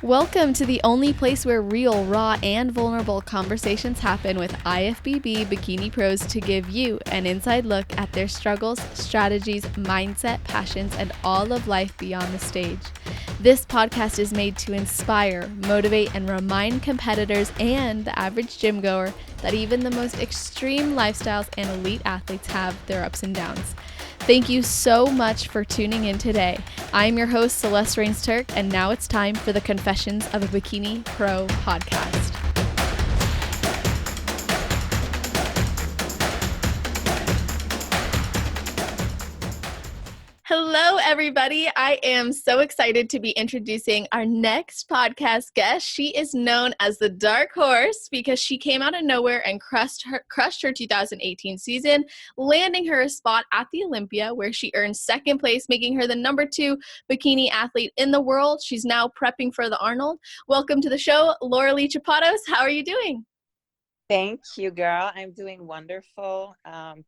Welcome to the only place where real, raw, and vulnerable conversations happen with IFBB bikini pros to give you an inside look at their struggles, strategies, mindset, passions, and all of life beyond the stage. This podcast is made to inspire, motivate, and remind competitors and the average gym goer that even the most extreme lifestyles and elite athletes have their ups and downs. Thank you so much for tuning in today. I'm your host, Celeste Rains-Turk, and now it's time for the Confessions of a Bikini Pro podcast. Hello, everybody. I am so excited to be introducing our next podcast guest. She is known as the Dark Horse because she came out of nowhere and crushed her 2018 season, landing her a spot at the Olympia where she earned second place, making her the number 2 bikini athlete in the world. She's now prepping for the Arnold. Welcome to the show, Lauralie Chapados. How are you doing? Thank you, girl. I'm doing wonderful.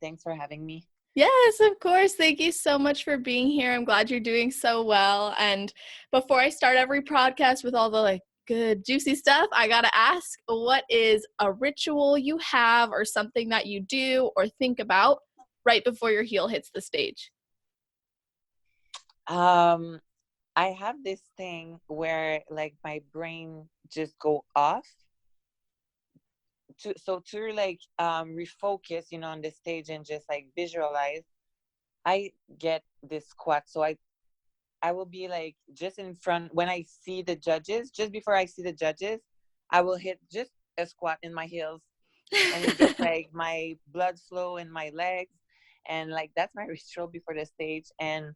Thanks for having me. Yes, of course. Thank you so much for being here. I'm glad you're doing so well. And before I start every podcast with all the good juicy stuff, I got to ask, what is a ritual you have or something that you do or think about right before your heel hits the stage? I have this thing where my brain just go off to refocus, on the stage and just visualize. I get this squat. So I will be just in front when I see the judges, just before I see the judges, I will hit just a squat in my heels and it gets my blood flow in my legs. And that's my ritual before the stage. And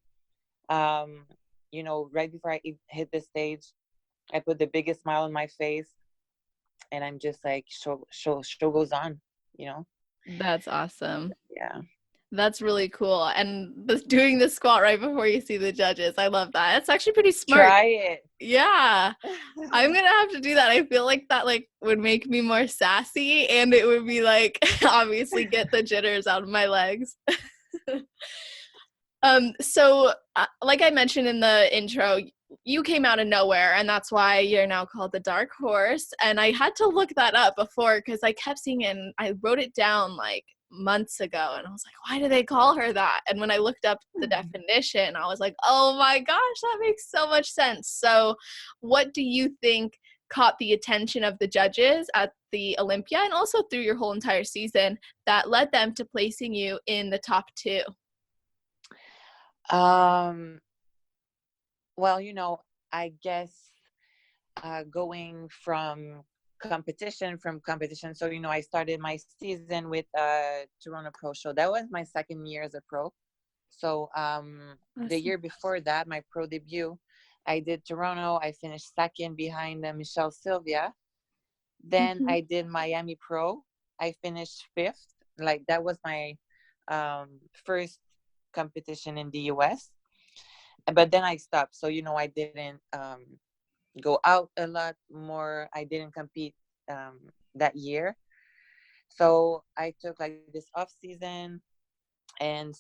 right before I hit the stage, I put the biggest smile on my face, and I'm just show goes on. That's awesome. Yeah, That's really cool. And doing the squat right before you see the judges, I love that. It's actually pretty smart. try it. Yeah. I'm gonna have to do that. I feel like that would make me more sassy, and it would be obviously get the jitters out of my legs. So like I mentioned in the intro, you came out of nowhere, and that's why you're now called the Dark Horse. And I had to look that up before because I kept seeing it, and I wrote it down months ago, and I was like, why do they call her that? And when I looked up the definition, I was like, oh my gosh, that makes so much sense. So what do you think caught the attention of the judges at the Olympia and also through your whole entire season that led them to placing you in the top 2? Well, I guess going from competition. So, I started my season with Toronto Pro Show. That was my second year as a pro. So the year before that, my pro debut, I did Toronto. I finished second behind Michelle Sylvia. Then I did Miami Pro. I finished 5th. That was my first competition in the US. But then I stopped. So, I didn't go out a lot more. I didn't compete that year. So I took this off season and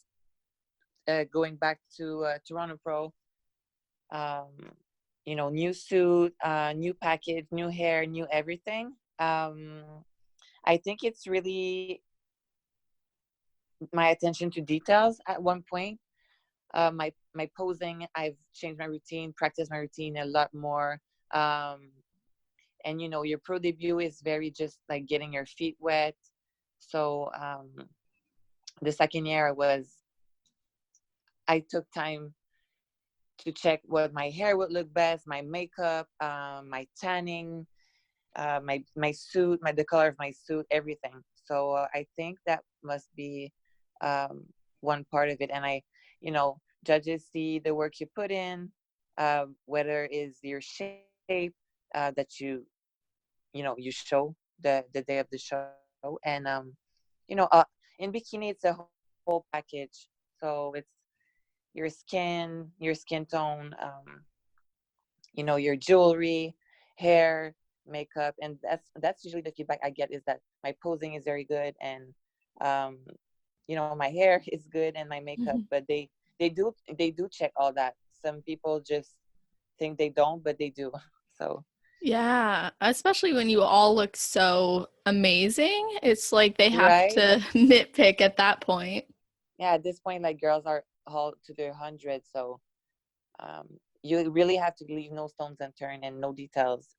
going back to Toronto Pro, new suit, new package, new hair, new everything. I think it's really my attention to details at one point. My posing, I've changed my routine, practiced my routine a lot more. And your pro debut is very just getting your feet wet. So the second year I took time to check what my hair would look best, my makeup, my tanning, my suit, the color of my suit, everything. So I think that must be one part of it. And judges see the work you put in, whether it's your shape that you show the day of the show. And in bikini, it's a whole package. So it's your skin tone, your jewelry, hair, makeup. And that's usually the feedback I get, is that my posing is very good, and my hair is good, and my makeup. But they do check all that. Some people just think they don't, but they do. So Yeah, especially when you all look so amazing. It's like they have right, to nitpick at that point. yeah, at this point, like girls are all to their hundred, so um, you really have to leave no stones unturned and no details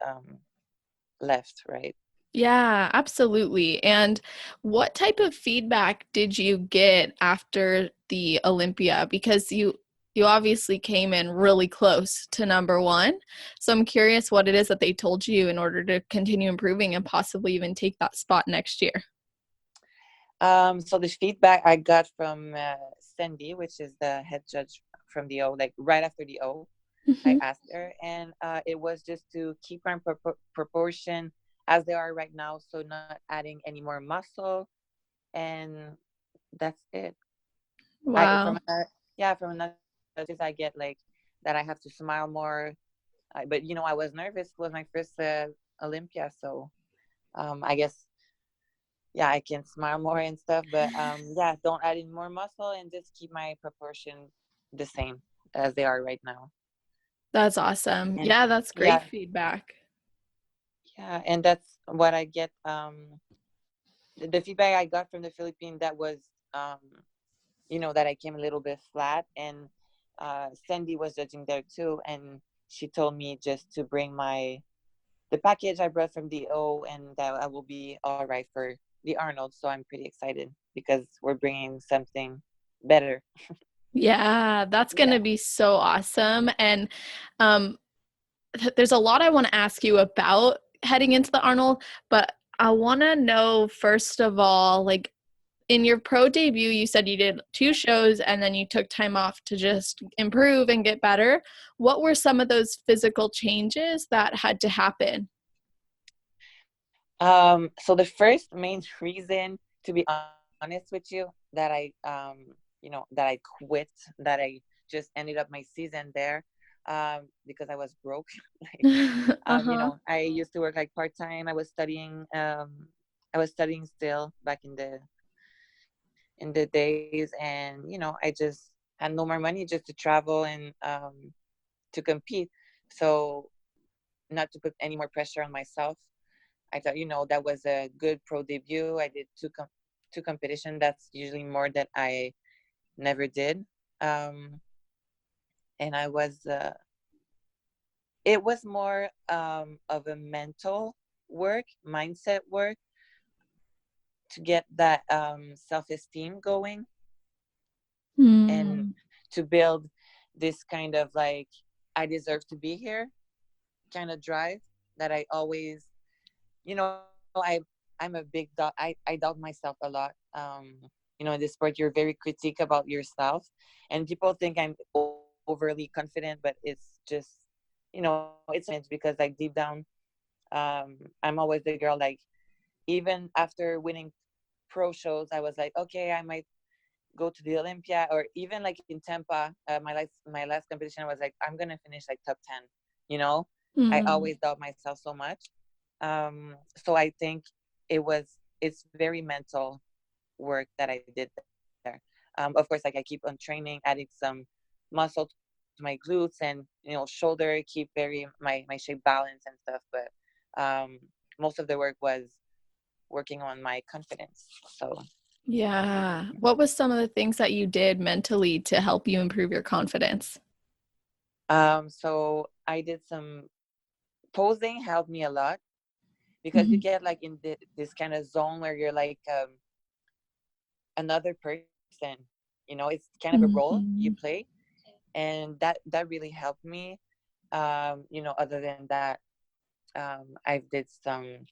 left, right? Yeah, absolutely. And what type of feedback did you get after the Olympia? Because you obviously came in really close to number one. So I'm curious what it is that they told you in order to continue improving and possibly even take that spot next year. So the feedback I got from Cindy, which is the head judge from the O, like right after the O, I Hmm. asked her, and it was just to keep my proportion as they are right now, so not adding any more muscle, and that's it. I Wow. from yeah, from another judges I get like that I have to smile more, but I was nervous. It was my first Olympia, so I guess yeah, I can smile more and stuff, but yeah, don't add in more muscle and just keep my proportion the same as they are right now. That's awesome. And Yeah, that's great yeah, feedback. yeah, and that's what I get. The feedback I got from the Philippines that was, that I came a little bit flat, and Sandy was judging there too, and she told me just to bring the package I brought from the O, and that I will be all right for the Arnold. So I'm pretty excited because we're bringing something better. Yeah, that's going Yeah. to be so awesome. And um, there's a lot I want to ask you about heading into the Arnold, but I want to know first of all, like in your pro debut, you said you did two shows and then you took time off to just improve and get better. What were some of those physical changes that had to happen? So the first main reason, to be honest with you, that that I quit, that I just ended up my season there, because I was broke. Like, Uh-huh. I used to work like part time. I was studying still back in the days, and I just had no more money just to travel and to compete. So not to put any more pressure on myself, I thought, that was a good pro debut. I did two competition. That's usually more that I never did. Um, and it was more of a mental work, mindset work to get that self-esteem going, and Hmm. to build this kind of like, I deserve to be here kind of drive that I always, I'm a big doubt. I doubt myself a lot. In this sport, you're very critique about yourself, and people think I'm overly confident, but it's just, it's an image because like deep down, I'm always the girl. Like even after winning pro shows, I was like, okay, I might go to the Olympia, or even like in Tampa, my last competition, I was like, I'm gonna finish like top 10. You know, I Hmm. always doubt myself so much. So I think it's very mental work that I did there. Of course, like I keep on training, adding some muscle to my glutes, and shoulder, keep my shape balance and stuff. But most of the work was working on my confidence. So Yeah. What was some of the things that you did mentally to help you improve your confidence? so I did some posing, helped me a lot, because you Mhm. get like in this kind of zone where you're like another person. It's kind of a role you Mhm. play, and that really helped me. Other than that, I did some,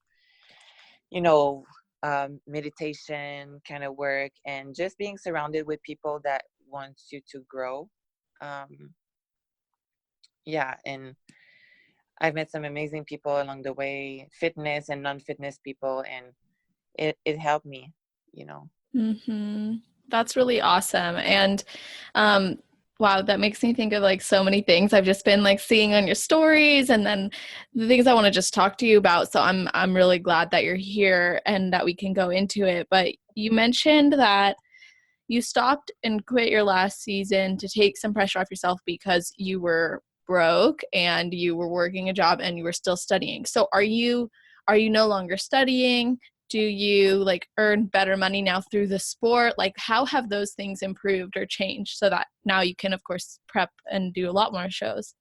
you know, meditation kind of work, and just being surrounded with people that wants you to grow. Um, yeah, and I've met some amazing people along the way, fitness and non-fitness people, and it helped me, you know. Mhm. That's really awesome. And um wow, that makes me think of like so many things I've just been like seeing on your stories and then the things I want to just talk to you about. So I'm really glad that you're here and that we can go into it. But you mentioned that you stopped and quit your last season to take some pressure off yourself because you were broke and you were working a job and you were still studying. So are you no longer studying? Do you like earn better money now through the sport? Like how have those things improved or changed so that now you can of course prep and do a lot more shows?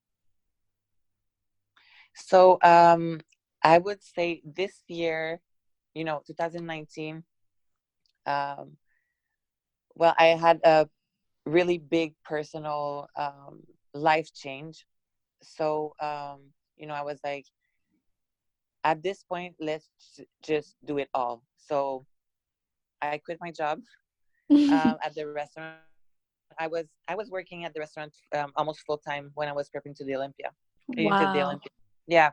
So I would say this year, 2019, um, well, I had a really big personal life change. So, I was like, at this point, let's just do it all. So I quit my job at the restaurant. I was working at the restaurant almost full time when I was prepping to the Olympia. Into the Wow. Olympia. Yeah,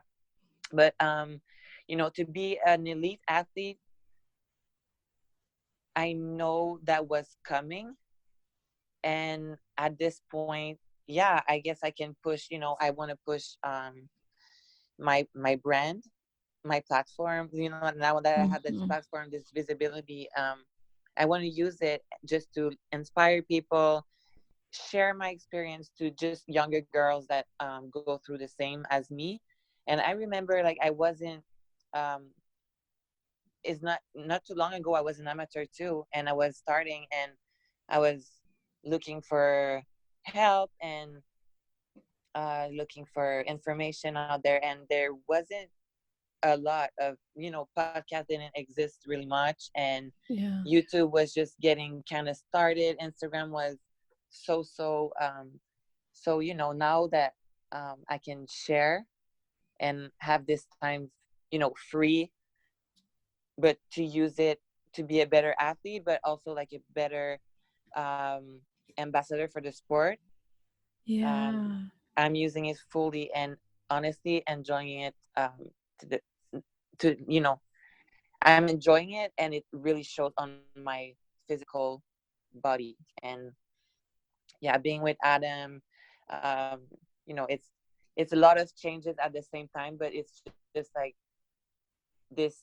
but to be an elite athlete, I know that was coming, and at this point, yeah, I guess I can push. I want to push my brand, my platform. Now that I have this Mhm. platform, this visibility, I want to use it just to inspire people, share my experience to just younger girls that go through the same as me. And I remember, like, I wasn't um it's not too long ago, I was an amateur too, and I was starting, and I was looking for help and looking for information out there, and there wasn't a lot of, podcast didn't exist really much, and Yeah. YouTube was just getting kind of started. Instagram was so now that I can share and have this time, free, but to use it to be a better athlete, but also like a better um, ambassador for the sport. Um, Yeah. I'm using it fully and honestly enjoying it to the to I'm enjoying it, and it really shows on my physical body. And yeah, being with Adam, um, it's a lot of changes at the same time, but it's just like this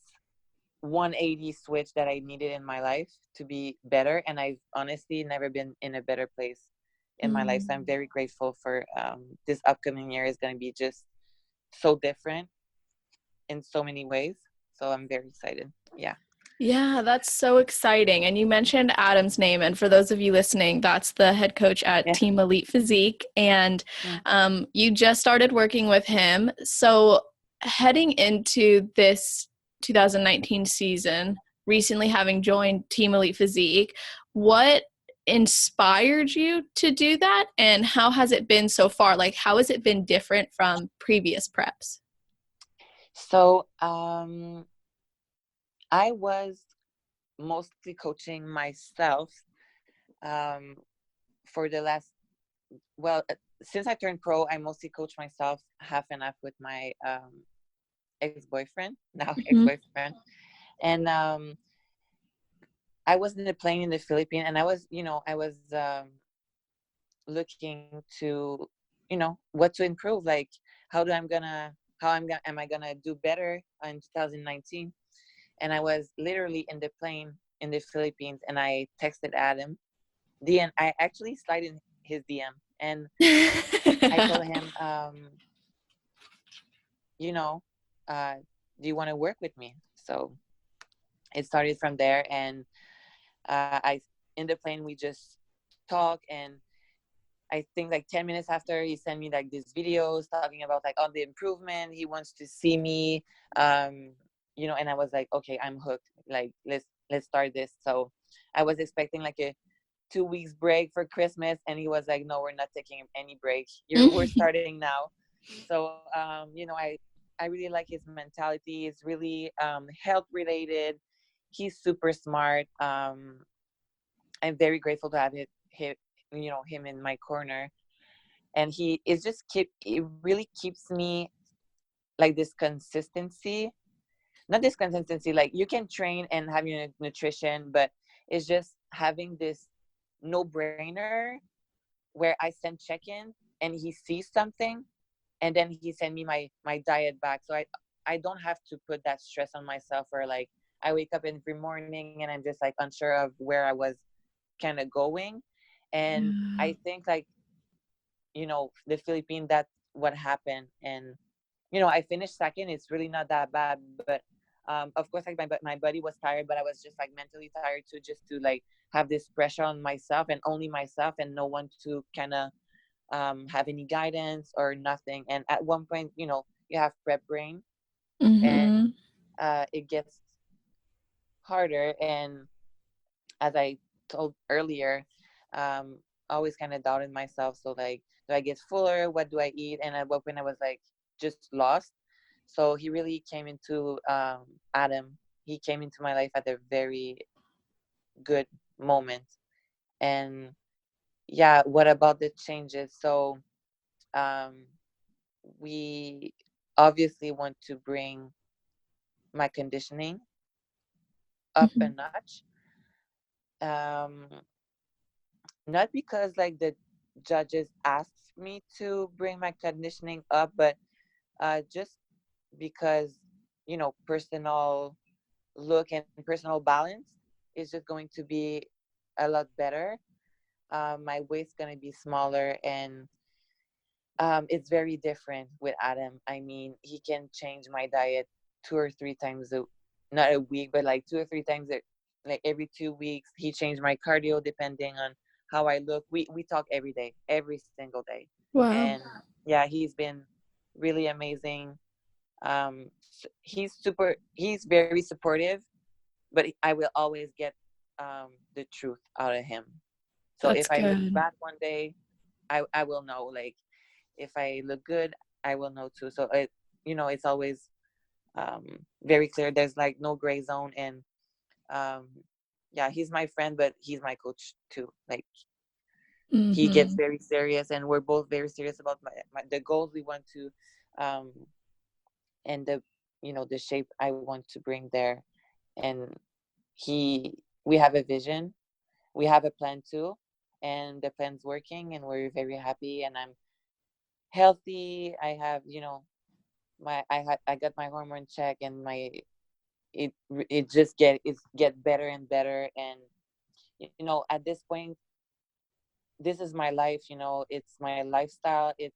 180 switch that I needed in my life to be better. And I've honestly never been in a better place in my life. So I'm Mm. very grateful for this upcoming year is going to be just so different in so many ways. So I'm very excited. Yeah. Yeah, that's so exciting. And you mentioned Adam's name. And for those of you listening, that's the head coach at Yeah. Team Elite Physique. And Mm. you just started working with him. So, heading into this 2019 season, recently having joined Team Elite Physique, what inspired you to do that? And how has it been so far? Like, how has it been different from previous preps? So I was mostly coaching myself um, for the last, well, since I turned pro, I mostly coach myself half and half with my ex-boyfriend, now Mhm. ex-boyfriend. And I was in the plane in the Philippines, and I was looking to, what to improve, like am I gonna do better in 2019. And I was literally in the plane in the Philippines, and I texted Adam. I actually slid in his DM, and I told him, you know, uh, do you want to work with me? So it started from there, and I in the plane we just talk, and I think like 10 minutes after, he sent me like these videos talking about like all the improvement. He wants to see me, um, and I was like, okay, I'm hooked. Like let's start this. So I was expecting like a 2 weeks break for Christmas, and he was like, no, we're not taking any break. We're starting now. So I really like his mentality. It's really health related. He's super smart. I'm very grateful to have him in my corner, and he is just it really keeps me like this consistency. Not this consistency, like you can train and have your nutrition, but it's just having this no brainer where I send check-in and he sees something, and then he send me my diet back. So I don't have to put that stress on myself, where like I wake up every morning and I'm just like unsure of where I was kind of going. And Yeah. I think like the Philippines, that what happened. And I finished second. It's really not that bad, but of course, like my body was tired, but I was just like mentally tired too, just to like have this pressure on myself and only myself, and no one to kind of have any guidance or nothing. And at one point, you have prep brain, and Mm-hmm. it gets harder. And as I told earlier, um, always kind of doubted myself. So like, do I get fuller? What do I eat? And at one point, I was like just lost. So he really came into Adam. He came into my life at a very good moment. And yeah, what about the changes? So um, we obviously want to bring my conditioning up a Mm-hmm. notch. Um, Not because like the judges asked me to bring my conditioning up, but just because personal look and personal balance is just going to be a lot better. My weight's gonna be smaller, and it's very different with Adam. I mean, he can change my diet 2 or 3 times not a week, but like 2 or 3 times like every 2 weeks. He changed my cardio depending on how I look. We talk every day, every single day, Wow. and yeah, he's been really amazing. He's very supportive, but I will always get the truth out of him. So if That's I look good. bad one day, I will know. Like if I look good, I will know too. So it's always very clear. There's like no gray zone. And um, yeah, he's my friend, but he's my coach too. Like he gets Mm-hmm. very serious, and we're both very serious about the goals we want to, um, and the shape I want to bring there. And he we have a vision, we have a plan too, and the plan's working, and we're very happy. And I'm healthy. I have I got my hormone check, and it just get better and better. And at this point, this is my life. It's my lifestyle. It's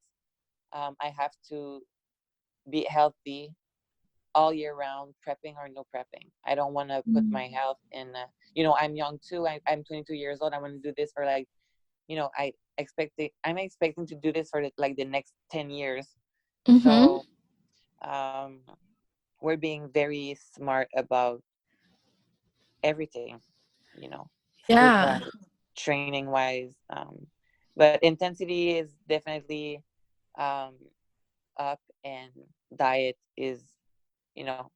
I have to be healthy all year round, prepping or no prepping. I don't want to put my health in I'm young too. I'm 22 years old. I want to do this for like I'm expecting to do this for like the next 10 years. Mm-hmm. So um we're being very smart about everything, you know, food Yeah. wise, training wise. But intensity is definitely um, up, and diet is, you know,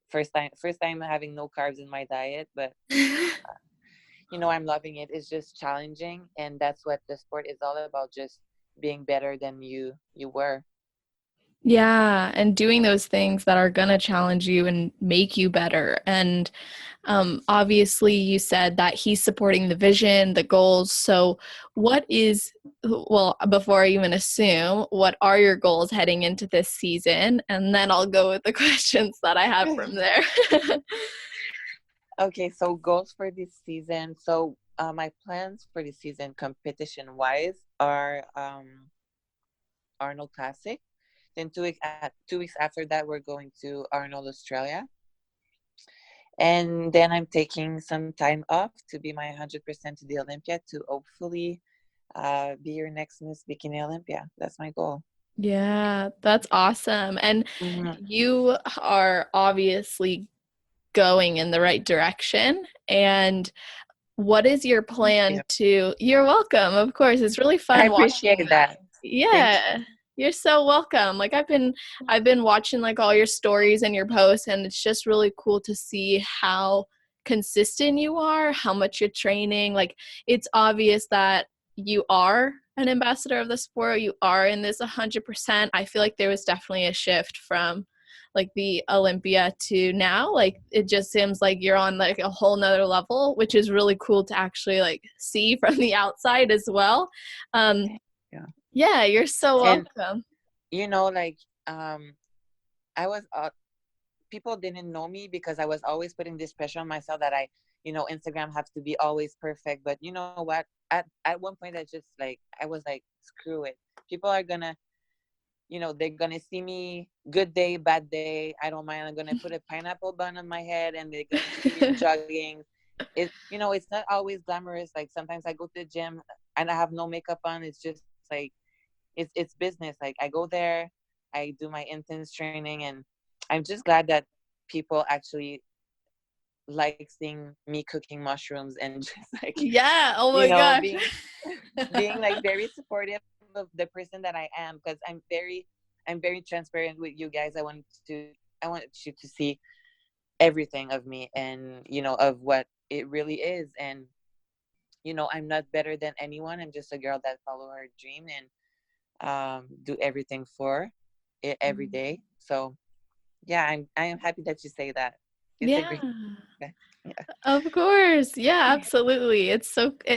first time having no carbs in my diet, but I'm loving it. It's just challenging, and that's what the sport is all about. Just being better than you were. Yeah, and doing those things that are gonna challenge you and make you better. And obviously, you said that he's supporting the vision, the goals. So, well, before I even assume, what are your goals heading into this season? And then I'll go with the questions that I have from there. Okay, so goals for this season. So my plans for this season, competition wise, are Arnold Classic. Then 2 weeks after that, we're going to Arnold Australia, and then I'm taking some time off to be my 100% to the Olympia, to hopefully be your next Miss Bikini Olympia. That's my goal. Yeah, that's awesome. And Mhm. you are obviously going in the right direction. And what is your Thank plan you. to? You're welcome, of course. It's really I fun appreciate watching. that. Thank Yeah. You're so welcome. Like I've been watching like all your stories and your posts, and it's just really cool to see how consistent you are, how much you're training. Like it's obvious that you are an ambassador of the sport. You are in this 100%. I feel like there was definitely a shift from like the Olympia to now. Like it just seems like you're on like a whole nother level, which is really cool to actually like see from the outside as well. Um, you. yeah, you're so And welcome. like I was people didn't know me because I was always putting this pressure on myself that Instagram has to be always perfect. But you know what? At one point, I just like I was like, screw it. People are gonna they're gonna see me good day, bad day. I don't mind. I'm gonna put a pineapple bun on my head, and they're gonna see me jogging. It's not always glamorous. Like sometimes I go to the gym and I have no makeup on. It's just like it's business. Like I go there, I do my intense training, and I'm just glad that people actually like seeing me cooking mushrooms and just like Yeah. Oh my gosh. being like very supportive of the person that I am, because I'm very transparent with you guys. I want you to see everything of me, and of what it really is. And I'm not better than anyone. I'm just a girl that follow her dream and do everything for it every day. So yeah, I am happy that you say that. It's a Yeah. great yeah. Of course. Yeah, absolutely.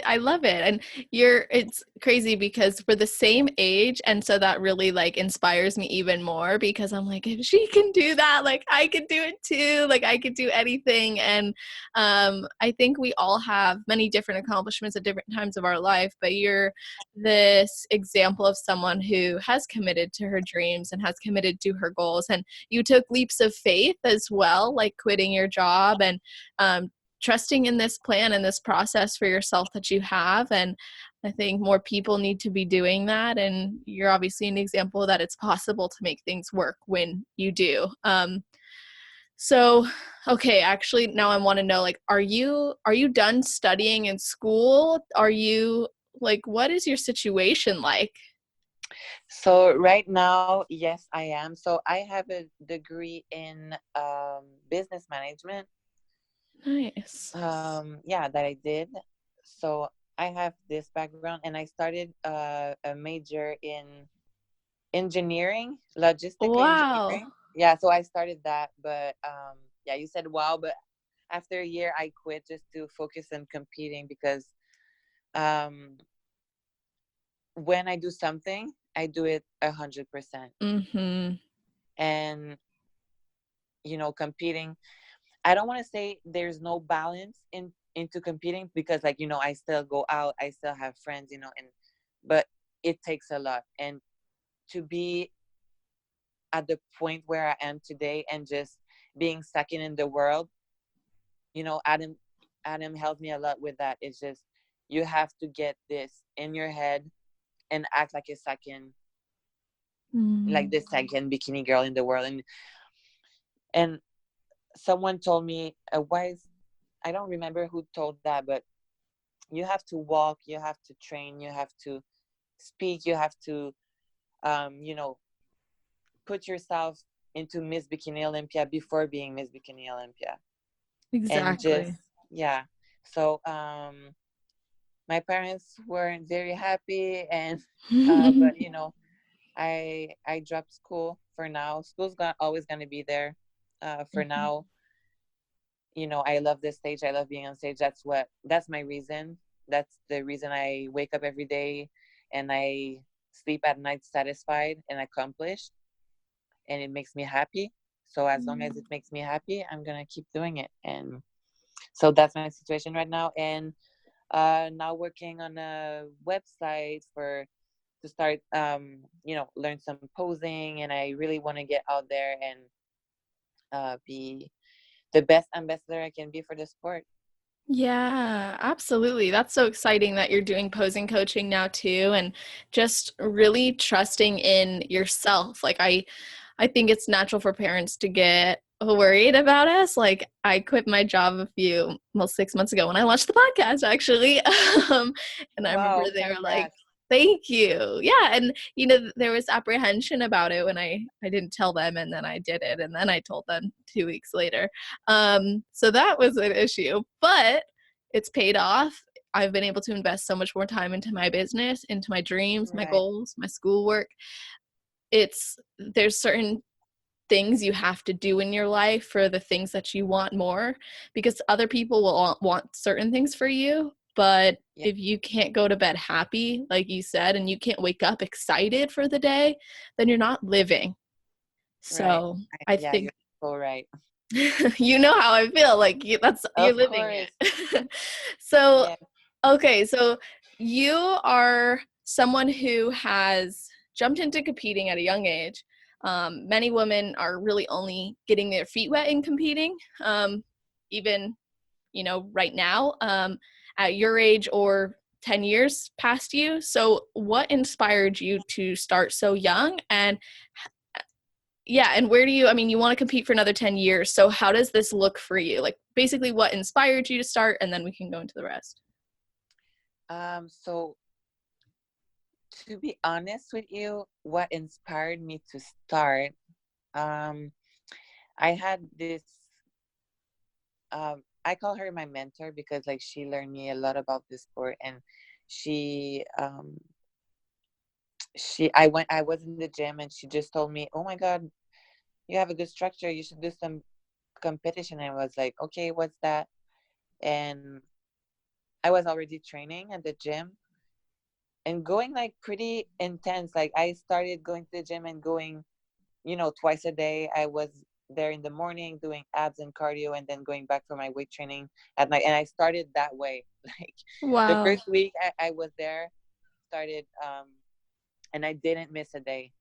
I love it. And it's crazy because we're the same age. And so that really like inspires me even more because I'm like, if she can do that, like I could do it too. Like I could do anything. And I think we all have many different accomplishments at different times of our life, but you're this example of someone who has committed to her dreams and has committed to her goals. And you took leaps of faith as well, like quitting your job and trusting in this plan and this process for yourself that you have. And I think more people need to be doing that. And you're obviously an example that it's possible to make things work when you do. So, okay, actually now I want to know, like, are you done studying in school? Are you like, what is your situation like? So right now, yes, I am. So I have a degree in business management. Nice. Yeah, that I did. So I have this background, and I started a major in engineering, logistic Wow. engineering. Yeah, so I started that, but yeah, you said wow, but after a year I quit just to focus on competing, because um when I do something, I do it 100%. Mm-hmm. And competing, I don't want to say there's no balance into competing, because like I still go out, I still have friends, and but it takes a lot. And to be at the point where I am today and just being second in the world, Adam helped me a lot with that. It's just, you have to get this in your head and act like a second, like Mm. the second bikini girl in the world. And someone told me a wise, I don't remember who told that, but you have to walk, you have to train, you have to speak, you have to put yourself into Miss Bikini Olympia before being Miss Bikini Olympia. And just, Exactly. yeah. So my parents weren't very happy, and but I dropped school for now. School's always gonna be there. For now, I love this stage. I love being on stage. That's my reason. That's the reason I wake up every day, and I sleep at night satisfied and accomplished, and it makes me happy. So as long as it makes me happy, I'm gonna keep doing it. And so that's my situation right now. And now working on a website to start learn some posing. And I really want to get out there and be the best ambassador I can be for the sport. Yeah, absolutely. That's so exciting that you're doing posing coaching now too, and just really trusting in yourself. Like I think it's natural for parents to get worried about us. Like I quit my job 6 months ago when I launched the podcast actually. And I remember Wow, they were like, congrats. thank you. Yeah. And there was apprehension about it when I didn't tell them, and then I did it. And then I told them 2 weeks later. So that was an issue, but it's paid off. I've been able to invest so much more time into my business, into my dreams, my Right. goals, my schoolwork. There's certain things you have to do in your life for the things that you want more, because other people will want certain things for you, but Yeah. if you can't go to bed happy, like you said, and you can't wake up excited for the day, then you're not living. Right. So I Yeah, think you're so right. you know how I feel, like you're Of living course. it. So Yeah. okay, so you are someone who has jumped into competing at a young age. Many women are really only getting their feet wet in competing, even, you know, right now, at your age or 10 years past you. So what inspired you to start so young? And yeah, and where do you, I mean, you want to compete for another 10 years. So how does this look for you? Like basically what inspired you to start, and then we can go into the rest. So to be honest with you, what inspired me to start, um, I had this, I call her my mentor because like she learned me a lot about this sport, and she, I was in the gym and she just told me, "Oh my God, you have a good structure. You should do some competition." And I was like, "Okay, what's that?" And I was already training at the gym and going like pretty intense. Like I started going to the gym and going, twice a day. I was there in the morning doing abs and cardio and then going back for my weight training at night. And I started that way. Like the Wow. first week I was there, started, and I didn't miss a day.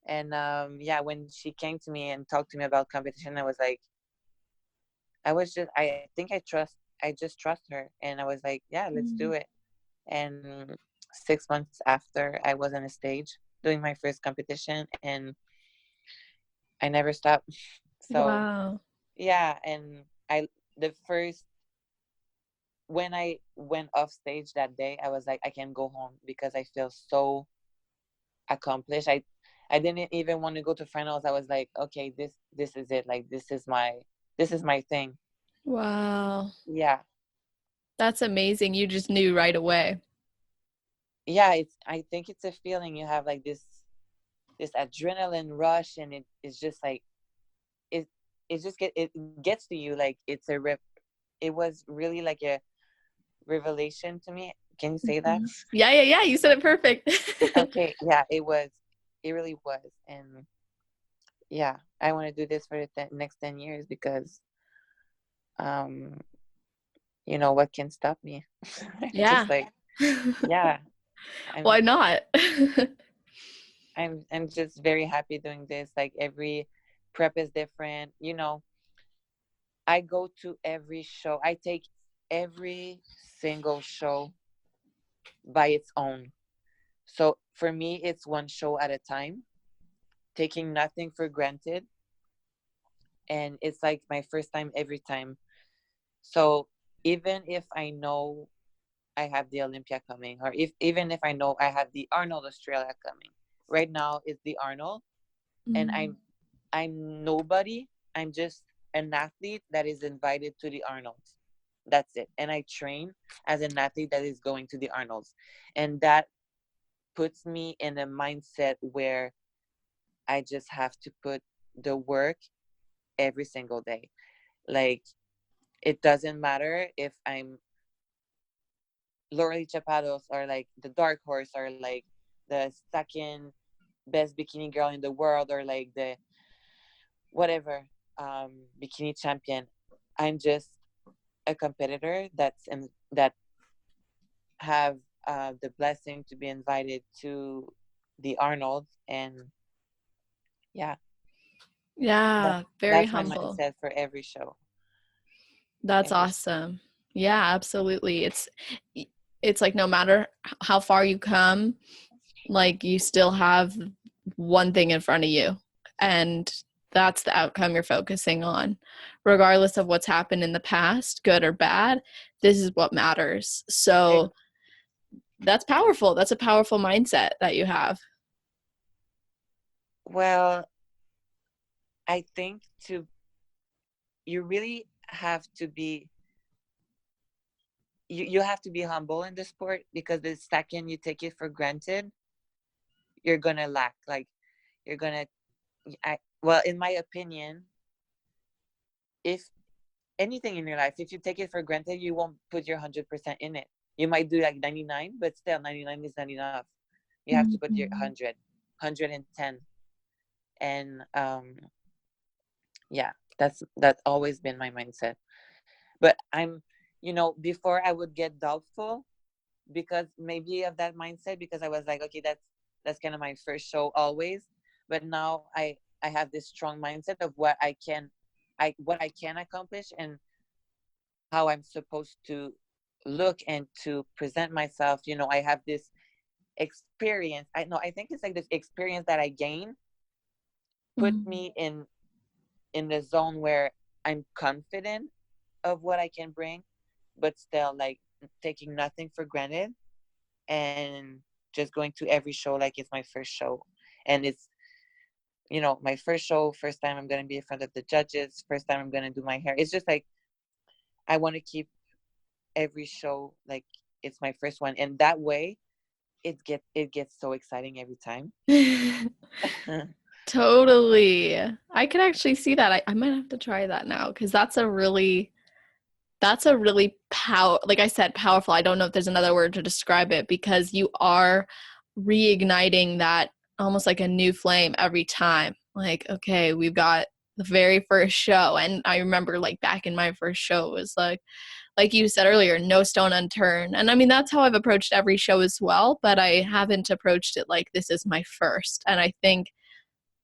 And yeah, when she came to me and talked to me about competition, I think I just trust her. And I was like, yeah, let's do it. And 6 months after, I was on a stage doing my first competition, and I never stopped. So Wow. yeah, and the first when I went off stage that day, I was like, I can go home because I feel so accomplished. I didn't even want to go to finals. I was like, okay, this is it. Like this is my thing. Wow. Yeah. That's amazing. You just knew right away. Yeah, I think it's a feeling you have, like this adrenaline rush, and it's just like it it gets to you. Like it was really like a revelation to me. Can you say that? Yeah, yeah, yeah. You said it perfect. Okay, yeah, it really was. And yeah, I want to do this for the next 10 years because um what can stop me? I'm Yeah. just like, yeah, i'm Why not? I'm just very happy doing this. Like every prep is different. I go to every show. I take every single show by its own. So for me, it's one show at a time, taking nothing for granted. And it's like my first time every time. So even if I know I have the Olympia coming, or even if I know I have the Arnold Australia coming, right now it's the Arnold, and I'm nobody. I'm just an athlete that is invited to the Arnolds. That's it. And I train as an athlete that is going to the Arnolds. And that puts me in a mindset where I just have to put the work every single day. Like it doesn't matter if I'm Lauralie Chapados or like the dark horse or like the second best bikini girl in the world or like the whatever, bikini champion. I'm just a competitor that have the blessing to be invited to the Arnold. And yeah, that Yeah, very that's my humble. mindset for every show. That's Every show. awesome. Yeah, absolutely. It's like no matter how far you come, like you still have one thing in front of you, and that's the outcome you're focusing on. Regardless of what's happened in the past, good or bad, this is what matters. So that's powerful. That's a powerful mindset that you have. Well, I think to you really have to be you have to be humble in the sport, because the second you take it for granted, you're gonna lack. Like you're gonna well, in my opinion, if anything in your life, if you take it for granted, you won't put your 100% in it. You might do like 99, but still 99 is not enough. You have to put your 110. And yeah, that's always been my mindset. But before I would get doubtful because maybe of that mindset, because I was like, okay, That's kind of my first show always. But now I have this strong mindset of what I can accomplish, and how I'm supposed to look and to present myself. I have this experience. I think it's like this experience that I gain put me in the zone where I'm confident of what I can bring, but still like taking nothing for granted, and just going to every show like it's my first show. And it's, my first show, first time I'm going to be in front of the judges, first time I'm going to do my hair. It's just like I want to keep every show like it's my first one, and that way it gets so exciting every time. Totally. I can actually see that. I might have to try that now because that's a really like I said, powerful. I don't know if there's another word to describe it, because you are reigniting that almost like a new flame every time. Like, okay, we've got the very first show. And I remember like back in my first show, it was like you said earlier, no stone unturned. And I mean, that's how I've approached every show as well, but I haven't approached it like this is my first. And I think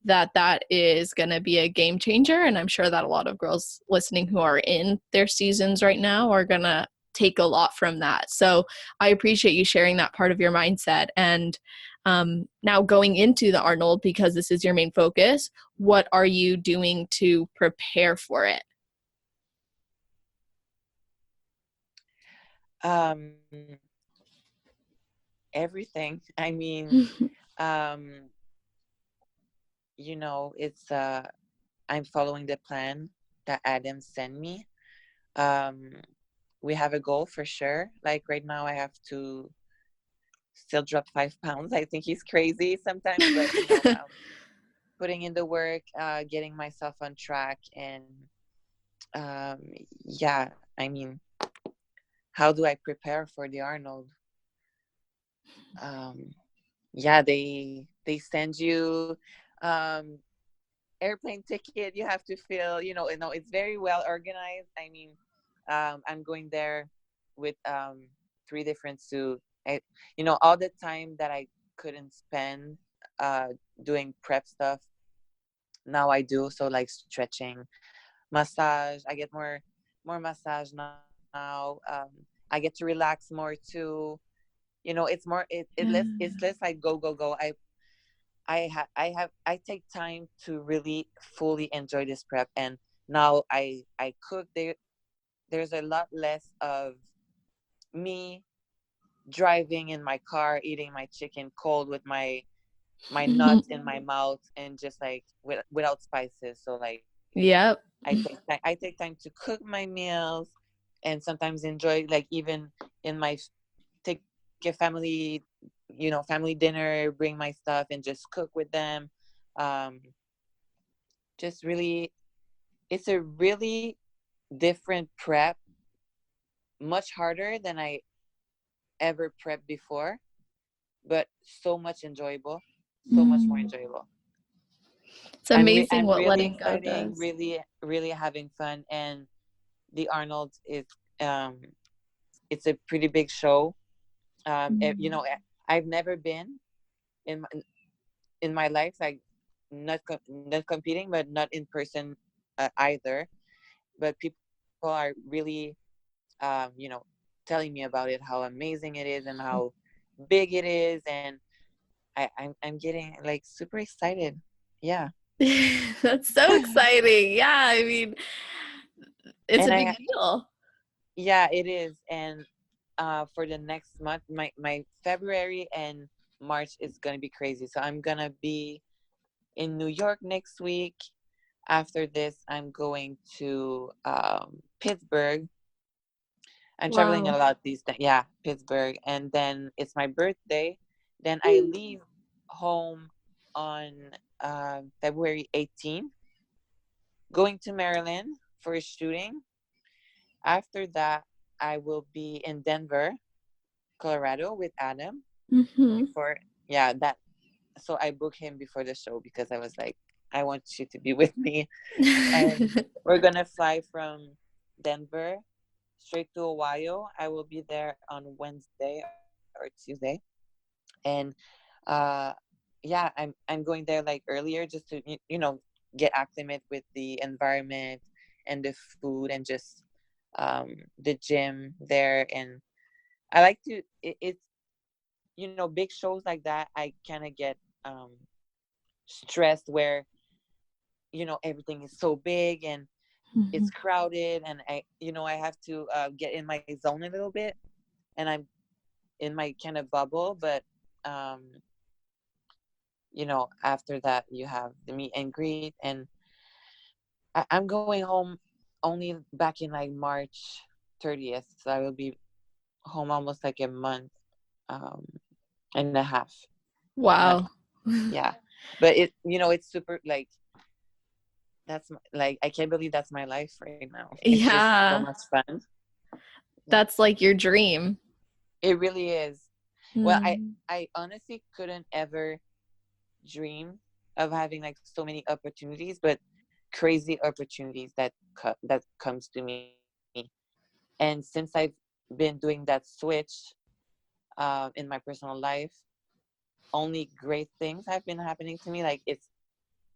that is going to be a game changer. And I'm sure that a lot of girls listening who are in their seasons right now are going to take a lot from that. So I appreciate you sharing that part of your mindset. And now going into the Arnold, because this is your main focus, what are you doing to prepare for it? um Everything. I mean, um it's I'm following the plan that Adam sent me. um we have a goal for sure. Like right now I have to still drop 5 pounds. I think he's crazy sometimes, but putting in the work, getting myself on track. And um yeah, I mean, how do I prepare for the Arnold? um yeah, they send you um airplane ticket. You have to fill, it's very well organized. I mean, I'm going there with three different suits. All the time that I couldn't spend uh doing prep stuff, now I do. So like stretching, massage, I get more massage now. I get to relax more too. It's more, it's less like go go go. I take time to really fully enjoy this prep. And now I cook there. There's a lot less of me driving in my car, eating my chicken cold with my nuts in my mouth, and just like without spices. So like Yep. I take time to cook my meals, and sometimes enjoy, like, even in my take a family dinner, bring my stuff and just cook with them. um just really, it's a really different prep, much harder than I ever prepped before, but so much enjoyable, so much more enjoyable. It's amazing And what really letting go exciting, does. really really having fun. And the Arnold is, um it's a pretty big show. I've never been in my life, like, not competing, but not in person either. But people are really, um, you know, telling me about it, how amazing it is, and how big it is. And I'm getting like super excited. Yeah. That's so exciting. Yeah, I mean, it's And a big deal. yeah, it is. And for the next month, my February and March is gonna be crazy. So I'm gonna be in New York next week. After this, I'm going to Pittsburgh. I'm traveling a Wow. lot these days. Yeah, Pittsburgh. And then it's my birthday. Then I leave home on February 18th, going to Maryland for a shooting. After that, I will be in Denver, Colorado with Adam. Mm-hmm. Before, yeah, that. So I booked him before the show because I was like, I want you to be with me. And we're gonna fly from Denver straight to Ohio. I will be there on Wednesday or Tuesday. And yeah, I'm going there like earlier just to get acclimate with the environment and the food and just the gym there. And I like to it's big shows like that, I kind of get um stressed where everything is so big and Mhm. it's crowded, and I have to get in my zone a little bit, and I'm in my kind of bubble. But um after that you have the meet and greet, and I'm going home only back in like March 30th, so I will be home almost like a month um and a half. I'm not Wow. Yeah, but it's super like like I can't believe that's my life right now. It's just so Yeah, much fun. Yeah. that's like your dream. It really is. Well, I Mm. I honestly couldn't ever dream of having like so many opportunities, but crazy opportunities that comes to me. And since I've been doing that switch in my personal life, only great things have been happening to me. Like it's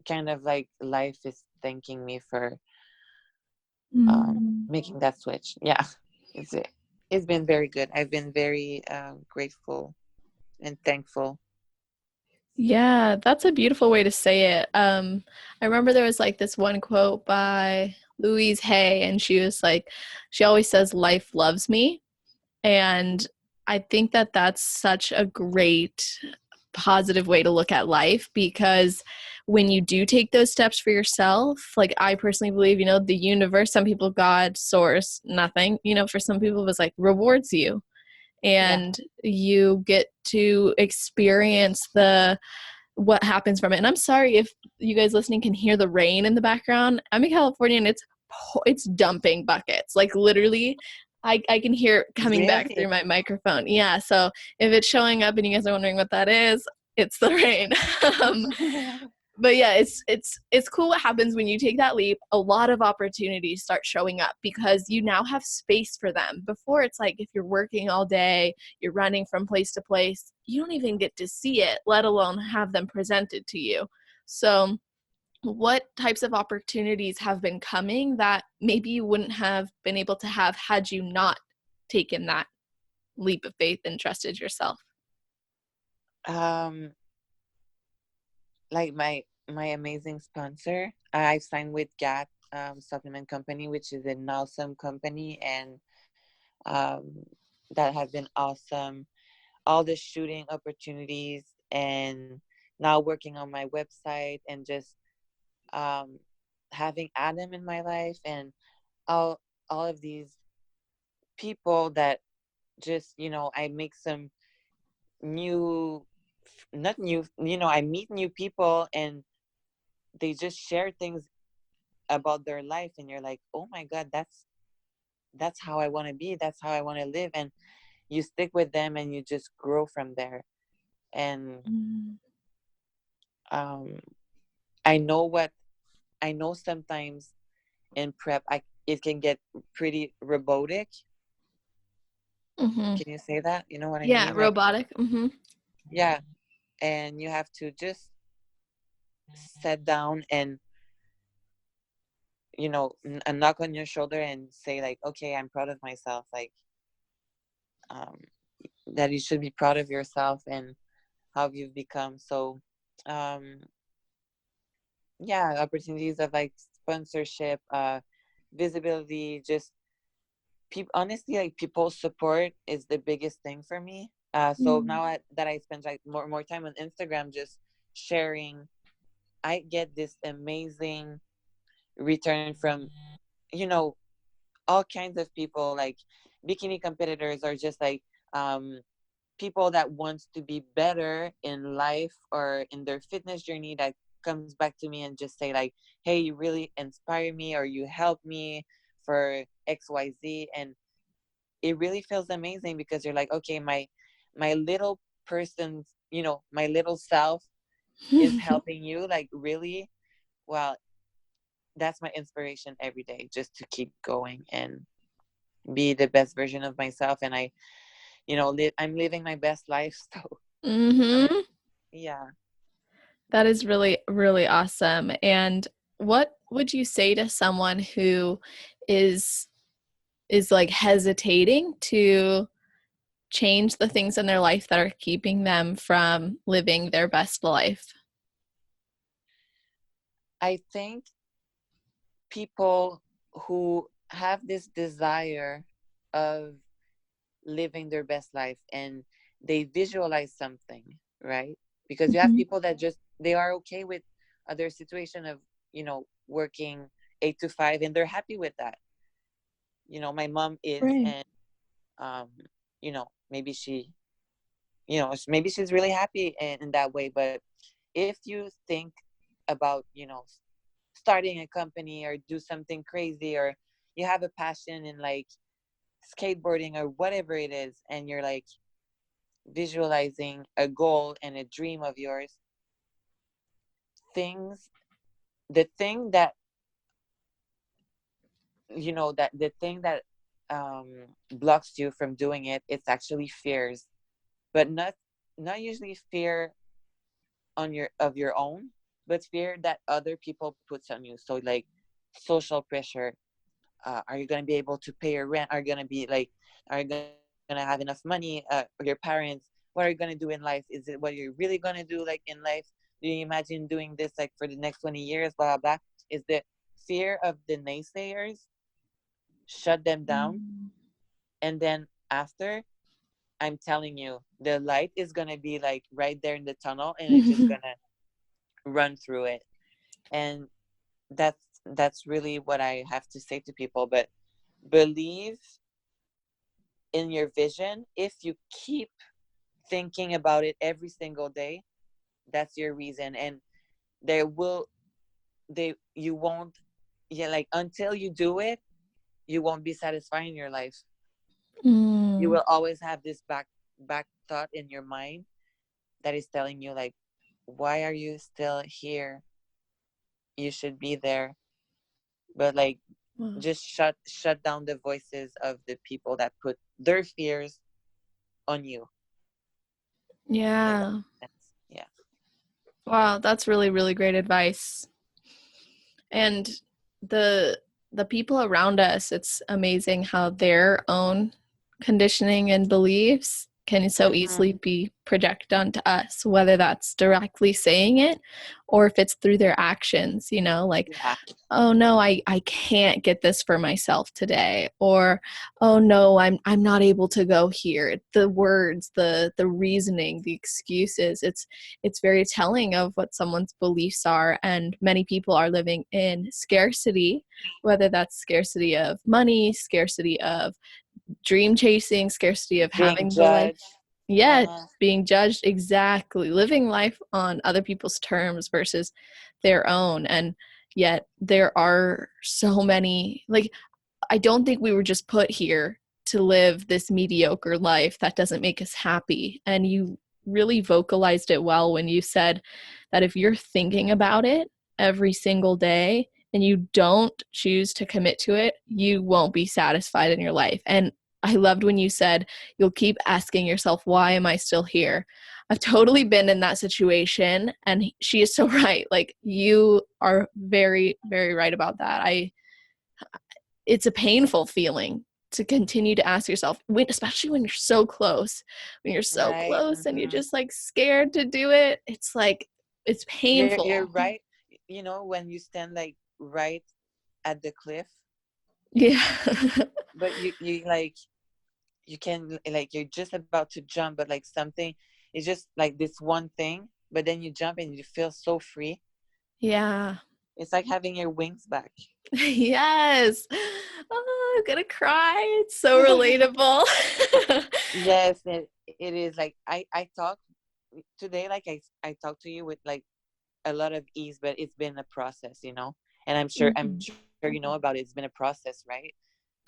kind of like life is thanking me for Mm. making that switch. Yeah, it's it's been very good. I've been very grateful and thankful. Yeah, that's a beautiful way to say it. I remember there was like this one quote by Louise Hay, and she was like, she always says, "Life loves me." And I think that that's such a great positive way to look at life, because when you do take those steps for yourself, like I personally believe, the universe, some people, God, source, nothing, for some people it was like rewards you, Yeah. and you get to experience the what happens from it. And I'm sorry if you guys listening can hear the rain in the background. I'm in California and it's dumping buckets. Like literally I can hear it coming back Really? through my microphone. Yeah, so if it's showing up and you guys are wondering what that is, it's the rain. um, but yeah, it's cool what happens when you take that leap. A lot of opportunities start showing up because you now have space for them. Before, it's like if you're working all day, you're running from place to place, you don't even get to see it, let alone have them presented to you. So what types of opportunities have been coming that maybe you wouldn't have been able to have had you not taken that leap of faith and trusted yourself? um, like my amazing sponsor. I've signed with GAT Supplement Company, which is an awesome company, and um, that have been awesome. All the shooting opportunities, and now working on my website, and just um, having Adam in my life, and all of these people that just I make some new not new I meet new people, and they just share things about their life, and you're like, oh my god, that's how I want to be, that's how I want to live. And you stick with them and you just grow from there. And Mm-hmm. um I know sometimes in prep it can get pretty robotic. Mm-hmm. Can you say that? You know what I Yeah, mean? Like, robotic. Mm-hmm. yeah, and you have to just sit down and a knock on your shoulder and say like, okay, I'm proud of myself. Like, um, that you should be proud of yourself and how you've become. So, um, yeah, opportunities of like sponsorship, visibility, just people. Honestly, like people support is the biggest thing for me. So now that I spend like more time on Instagram, just sharing, I get this amazing return from you know all kinds of people, like bikini competitors, or just like um, people that wants to be better in life or in their fitness journey, that comes back to me and just say like, hey, you really inspire me, or you help me for XYZ. And it really feels amazing because you're like, okay, my little person's my little self is helping you, like, really. Well, that's my inspiration every day, just to keep going and be the best version of myself. And I'm living my best life. So I'm Mm-hmm. yeah. That is really, really awesome. And what would you say to someone who is like hesitating to change the things in their life that are keeping them from living their best life? I think people who have this desire of living their best life and they visualize something, right? Because you have Mhm. people that just they are okay with their situation of, working 8 to 5, and they're happy with that. My mom is, Right. and maybe maybe she's really happy in that way. But if you think about, starting a company or do something crazy, or you have a passion in like skateboarding or whatever it is, and you're like visualizing a goal and a dream of yours, things the thing that that the thing that blocks you from doing it, it's actually fears, but not usually fear on your own, but fear that other people puts on you. So like social pressure. Are you going to be able to pay your rent? Are you going to be like, are you going to have enough money? Your parents, what are you going to do in life? Is it what you're really going to do like in life? Do you imagine doing this like for the next 20 years, blah blah blah? Is the fear of the naysayers shut them down, Mm. and then after, I'm telling you, the light is going to be like right there in the tunnel, and it's just going to run through it. And that's really what I have to say to people. But believe in your vision. If you keep thinking about it every single day, that's your reason. And there will they you won't, yeah, like until you do it, you won't be satisfied in your life. You Mm. will always have this back thought in your mind that is telling you like, why are you still here? You should be there. But like, Wow. just shut down the voices of the people that put their fears on you, if that Yeah. makes sense. Yeah. Wow, that's really, really great advice. And the the people around us, it's amazing how their own conditioning and beliefs can so Mm-hmm. easily be projected onto us, whether that's directly saying it or if it's through their actions, like, Yeah. oh no, I can't get this for myself today, or oh no, I'm not able to go here. The words, the reasoning, the excuses, it's very telling of what someone's beliefs are. And many people are living in scarcity, whether that's scarcity of money, scarcity of dream chasing, scarcity of Being having the life. judged. Yeah, Uh-huh. being judged, exactly. Living life on other people's terms versus their own. And yet there are so many, like, I don't think we were just put here to live this mediocre life that doesn't make us happy. And you really vocalized it well when you said that if you're thinking about it every single day and you don't choose to commit to it, you won't be satisfied in your life. And I loved when you said you'll keep asking yourself, why am I still here? I've totally been in that situation. And she is so right. Like, you are very, very right about that. It's a painful feeling to continue to ask yourself, especially when you're so close, Right. and you're Mm-hmm. just like scared to do it. It's like, it's You're painful. right. When you stand like right at the cliff, Yeah. but you like, you can like, you're just about to jump, but like something is just like this one thing, but then you jump and you feel so free. Yeah. It's like having your wings back. Yes. Oh, I'm gonna cry. It's so relatable. Yes, it is. Like I talk today, like I talk to you with like a lot of ease, but it's been a process, and I'm Mhm. sure you know about it. It's been a process, right?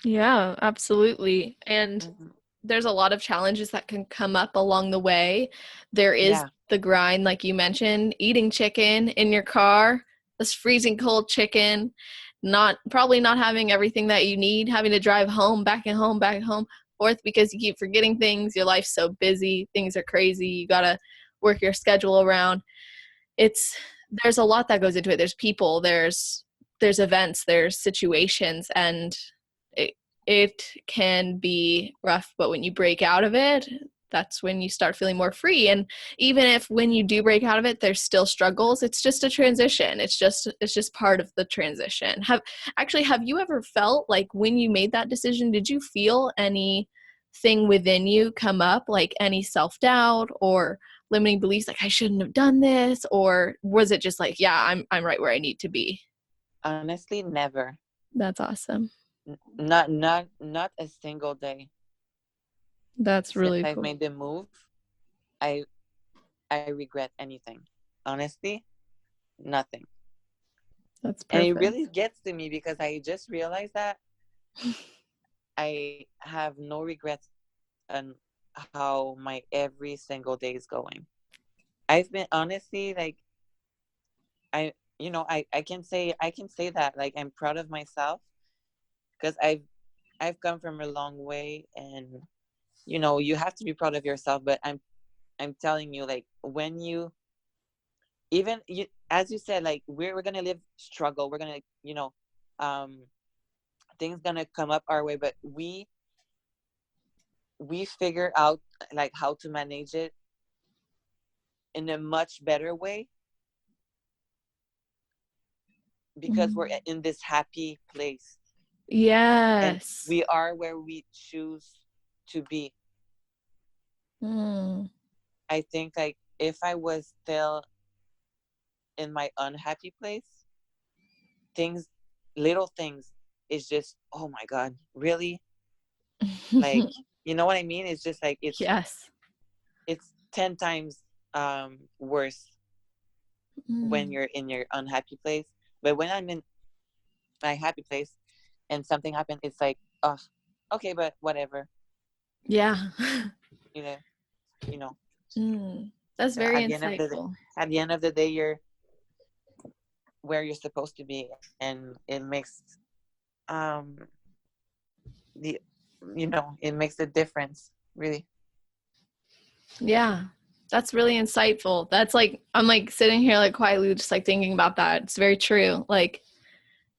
Yeah, absolutely. And Hmm. there's a lot of challenges that can come up along the way. There is Yeah. the grind, like you mentioned, eating chicken in your car, this freezing cold chicken, not probably not having everything that you need, having to drive home, back and home, forth because you keep forgetting things. Your life's so busy, things are crazy. You gotta work your schedule around. there's a lot that goes into it. There's people, there's events, there's situations, and it can be rough, but when you break out of it, that's when you start feeling more free. And even if when you do break out of it, there's still struggles, it's just a transition. It's just part of the transition. Have you ever felt like when you made that decision, did you feel anything within you come up, like any self-doubt or limiting beliefs, like I shouldn't have done this? Or was it just like, yeah, I'm right where I need to be? Honestly, never. That's awesome. Not a single day That's since really I've cool. made the move. I I regret anything. Honestly, nothing. That's And it perfect. really gets to me because I just realized that I have no regrets on how my every single day is going. I've been honestly like I can say that like I'm proud of myself because I've come from a long way, and you have to be proud of yourself, but I'm telling you, like, when you even you as you said, like, we're gonna live struggle, we're gonna um things gonna come up our way, but we figure out like how to manage it in a much better way because we're Mm. in this happy place, and Yes. we are where we choose to be. Mm. I think like if I was still in my unhappy place, things little things is just, oh my god, really? Like, you know what I mean? It's just like Yes. it's 10 times worse when Mm. you're in your unhappy place. But when I'm in my happy place and something happened, it's like, oh, okay, but whatever. Yeah. You know, you know. Mm. That's So very insightful. at the end of the day, you're where you're supposed to be, and it makes um the it makes a difference, really. Yeah. That's really insightful. That's like, I'm like sitting here like quietly just like thinking about that. It's very true. Like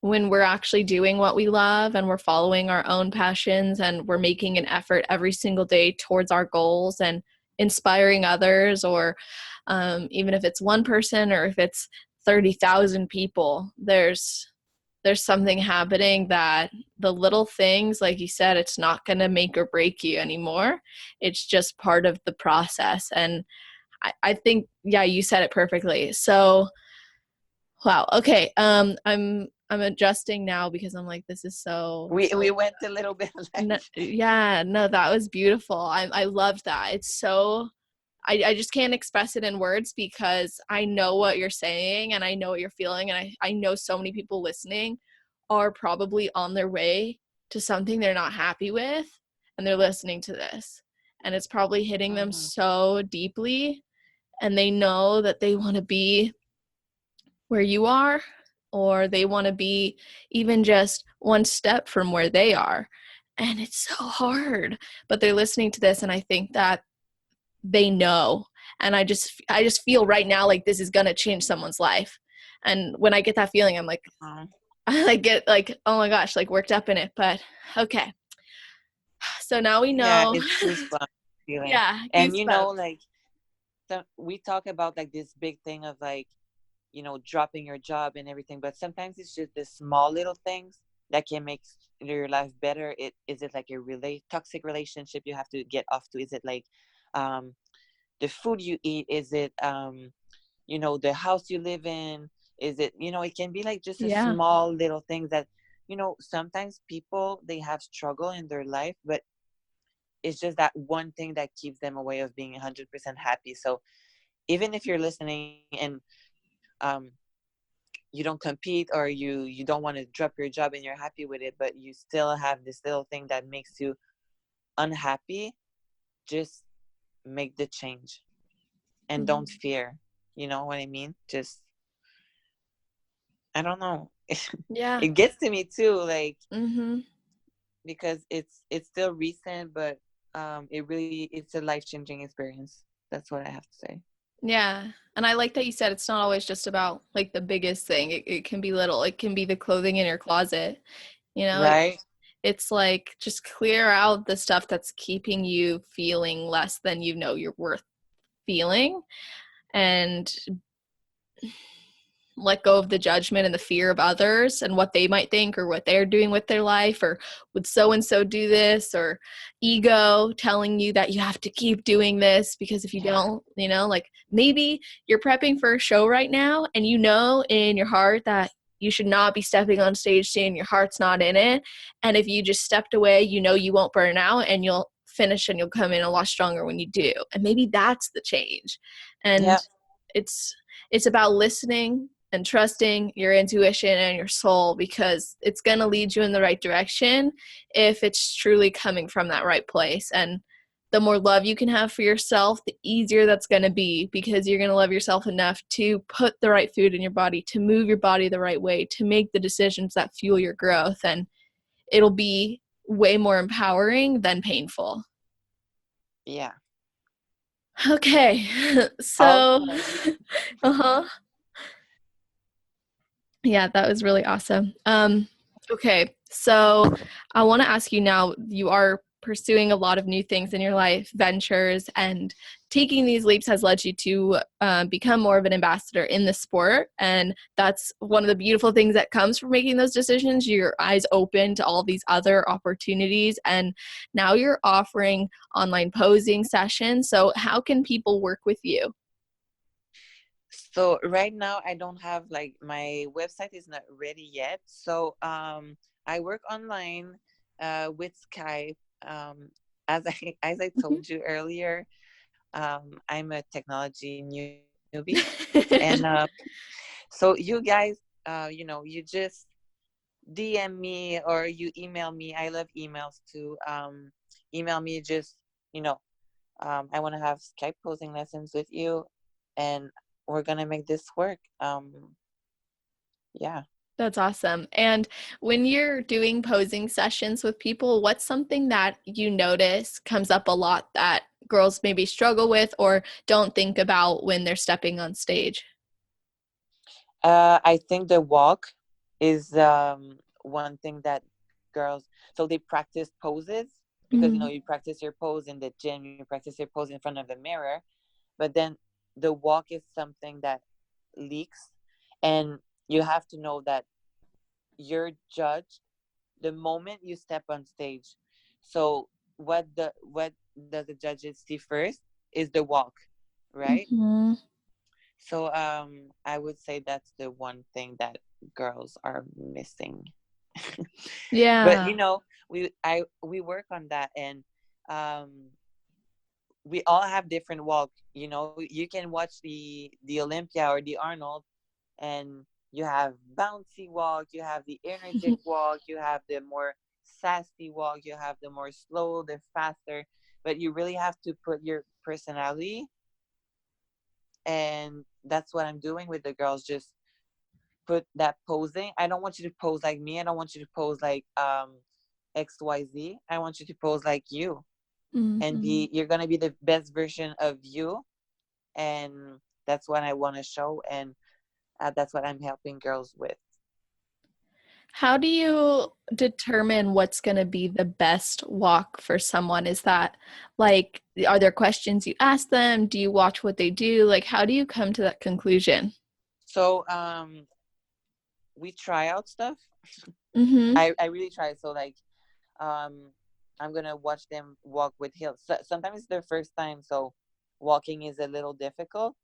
when we're actually doing what we love and we're following our own passions and we're making an effort every single day towards our goals and inspiring others, or even if it's one person or if it's 30,000 people, there's something happening that the little things, like you said, it's not going to make or break you anymore. It's just part of the process. And I think, yeah, you said it perfectly. So, wow. Okay. I'm adjusting now because I'm like, this is so, We went a little bit like no, yeah, no, that was beautiful. I loved that. It's so, I just can't express it in words because I know what you're saying and I know what you're feeling. And I know so many people listening are probably on their way to something they're not happy with, and they're listening to this. And it's probably hitting them mhm. so deeply, and they know that they want to be where you are, or they want to be even just one step from where they are. And it's so hard, but they're listening to this, and I think that they know. And I just feel right now like this is going to change someone's life. And when I get that feeling, I'm like, Mhm. I like get like, oh my gosh, like worked up in it. But okay, so now we Yeah, know. it's goosebumps feeling. Yeah, And goosebumps. like, so we talk about like this big thing of like, dropping your job and everything, but sometimes it's just the small little things that can make your life better. Is it like a toxic relationship you have to get off to? Is it like um the food you eat? Is it the house you live in? Is it, it can be like just a Yeah. small little things that, sometimes people, they have struggle in their life, but it's just that one thing that keeps them away of being 100% happy. So even if you're listening and um, you don't compete, or you don't want to drop your job and you're happy with it, but you still have this little thing that makes you unhappy, just make the change and don't fear. You know what I mean? Just, I don't know. Yeah. It gets to me too, like, Mm-hmm. because it's still recent, but it's a life-changing experience. That's what I have to say. Yeah. And I like that you said it's not always just about like the biggest thing. It can be little. It can be the clothing in your closet. You know, Right? it's like just clear out the stuff that's keeping you feeling less than you know you're worth feeling, and let go of the judgment and the fear of others and what they might think or what they're doing with their life, or would so and so do this, or ego telling you that you have to keep doing this because if you don't, like maybe you're prepping for a show right now and you know in your heart that you should not be stepping on stage saying your heart's not in it, and if you just stepped away, you won't burn out and you'll finish and you'll come in a lot stronger when you do. And maybe that's the change. And Yeah. it's about listening and trusting your intuition and your soul, because it's going to lead you in the right direction if it's truly coming from that right place. And the more love you can have for yourself, the easier that's going to be, because you're going to love yourself enough to put the right food in your body, to move your body the right way, to make the decisions that fuel your growth. And it'll be way more empowering than painful. Yeah. Okay. So, Also, uh-huh. Yeah, that was really awesome. Okay, so I want to ask you now, you are pursuing a lot of new things in your life, ventures, and taking these leaps has led you to become more of an ambassador in the sport. And that's one of the beautiful things that comes from making those decisions. Your eyes open to all these other opportunities. And now you're offering online posing sessions. So, how can people work with you? so right now I don't have like my website is not ready yet. So I work online with Skype. Um as I Mhm. told you earlier, I'm a technology newbie. And so you guys you just DM me or you email me. I love emails too. Email me just, you know, I want to have Skype posing lessons with you, and we're gonna make this work. Yeah. That's awesome. And when you're doing posing sessions with people, what's something that you notice comes up a lot that girls maybe struggle with or don't think about when they're stepping on stage? I think the walk is one thing that girls, so they practice poses because Mm-hmm. you practice your pose in the gym, you practice your pose in front of the mirror, but then the walk is something that leaks, and you have to know that you're judged the moment you step on stage. So what does the judges see first is the walk, right? Mm-hmm. So I would say that's the one thing that girls are missing. But Yeah. we work on that, and we all have different walk. You can watch the Olympia or the Arnold, and you have bouncy walk, you have the energetic walk, you have the more sassy walk, you have the more slow, the faster, but you really have to put your personality, and that's what I'm doing with the girls. Just put that posing. I don't want you to pose like me. I don't want you to pose like XYZ. I want you to pose like you, and Mm-hmm. you're going to be the best version of you, and that's what I want to show, and that's what I'm helping girls with. How do you determine what's going to be the best walk for someone? Is that like, are there questions you ask them? Do you watch what they do? Like, how do you come to that conclusion? So we try out stuff. Mm-hmm. I really try. So like um I'm gonna watch them walk with heels. Sometimes it's their first time, so walking is a little difficult,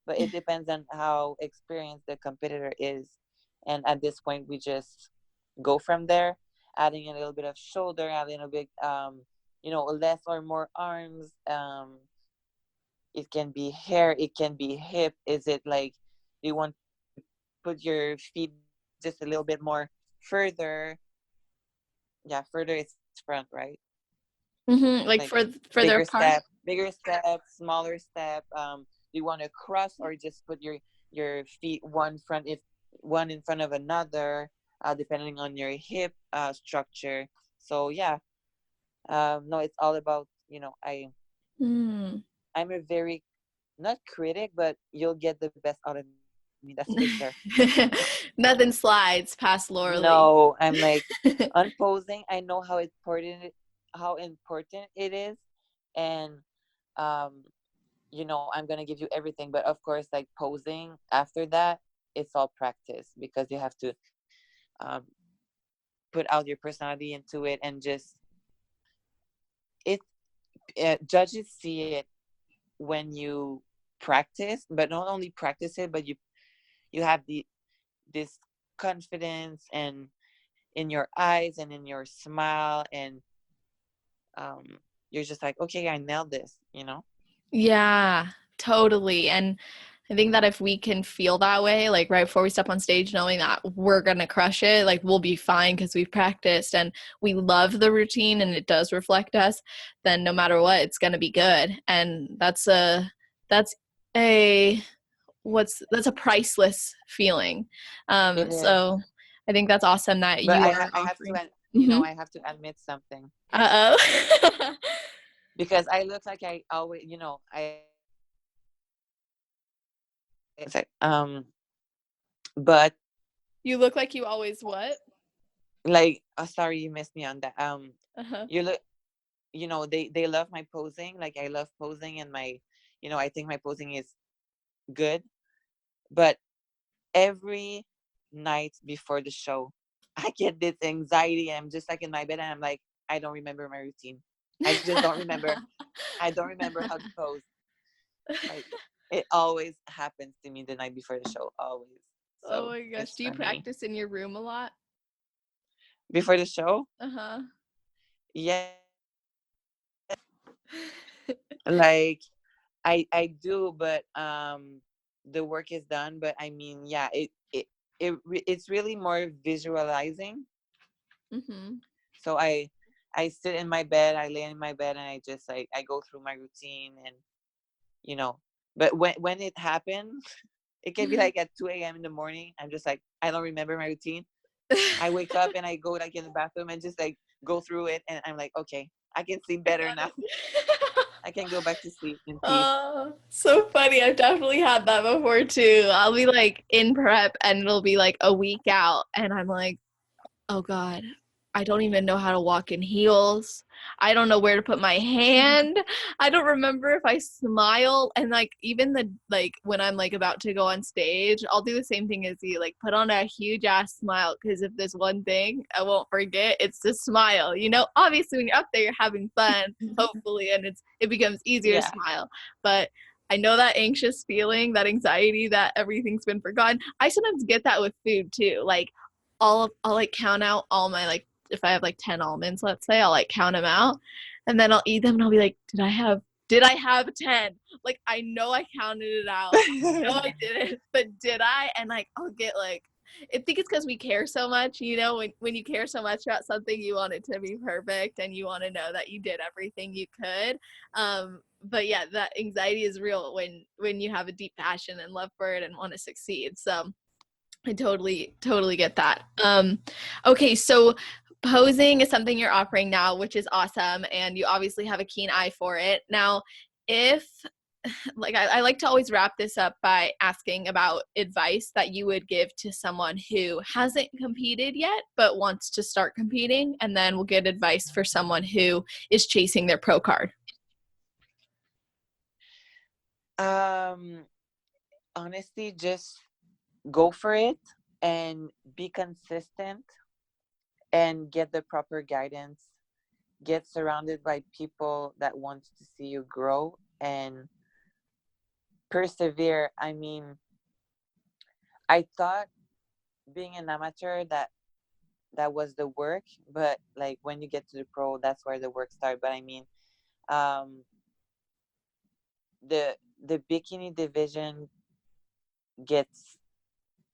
but it depends on how experienced the competitor is. And at this point we just go from there, adding a little bit of shoulder, adding a bit less or more arms. It can be hair, it can be hip. Is it like you want to put your feet just a little bit more further? Yeah, further it's front, right? Mm-hmm. Like Like for their part. bigger step, smaller step. Do you want to cross or just put your feet one in front of another, depending on your hip structure. So yeah, no, it's all about. Mm. I'm a very not critic, but you'll get the best out of me, that's for sure. Nothing slides past Lauralie. No, I'm like, on posing, I know how important it is, and um, I'm gonna give you everything. But of course, like posing after that, it's all practice because you have to um, put out your personality into it, and just it. Judges see it when you practice, but not only practice it, but you have this confidence and in your eyes and in your smile, and um, you're just like, okay, I nailed this. Yeah, totally. And I think that if we can feel that way, like right before we step on stage, knowing that we're going to crush it, like we'll be fine because we've practiced and we love the routine and it does reflect us, then no matter what, it's going to be good. And that's a, that's a priceless feeling. It is. So I think that's awesome that But you I, are I have to, offering. Mm-hmm. I have to admit something, Uh-oh. because I look like I always, it's like, but You look like you always what? like, oh, sorry, you missed me on that. Uh-huh. You look, they love my posing. Like, I love posing, and I think my posing is good. But every night before the show, I get this anxiety. I'm just like in my bed, and I'm like, I don't remember my routine. I just don't remember. I don't remember how to pose. Like, it always happens to me the night before the show, always. Oh So my gosh. it's Do you funny. practice in your room a lot? Before the show, Uh-huh. yeah, like I do, but the work is done. But I mean, yeah, it's really more visualizing. Mm-hmm. So I sit in my bed, I lay in my bed, and I just like I go through my routine, and you know. But when it happens, it can be like at 2 a.m. in the morning. I'm just like, I don't remember my routine. I wake up and I go like in the bathroom and just like go through it, and I'm like, okay, I can sleep I better got now. it. I can go back to sleep in peace. Oh, so funny. I've definitely had that before too. I'll be like in prep and it'll be like a week out and I'm like, oh God, I don't even know how to walk in heels. I don't know where to put my hand. I don't remember if I smile. And like even the like when I'm like about to go on stage, I'll do the same thing as you, like put on a huge ass smile because if there's one thing I won't forget, it's to smile. Obviously when you're up there you're having fun, hopefully, and it becomes easier to Yeah. smile. But I know that anxious feeling, that anxiety that everything's been forgotten. I sometimes get that with food too. Like I'll like count out all my like if I have like 10 almonds, let's say, I'll like count them out and then I'll eat them and I'll be like, did I have 10? Like I know I counted it out. I know I didn't, but did I? And like I'll get like I think it's because we care so much, when you care so much about something, you want it to be perfect and you want to know that you did everything you could. But yeah, that anxiety is real when you have a deep passion and love for it and want to succeed. So I totally get that. Okay, so posing is something you're offering now, which is awesome, and you obviously have a keen eye for it. Now, if like I like to always wrap this up by asking about advice that you would give to someone who hasn't competed yet but wants to start competing, and then we'll get advice for someone who is chasing their pro card. um Honestly, just go for it and be consistent and get the proper guidance. Get surrounded by people that want to see you grow and persevere. I mean, I thought being an amateur that was the work, but like when you get to the pro, that's where the work starts. But I mean, um the bikini division gets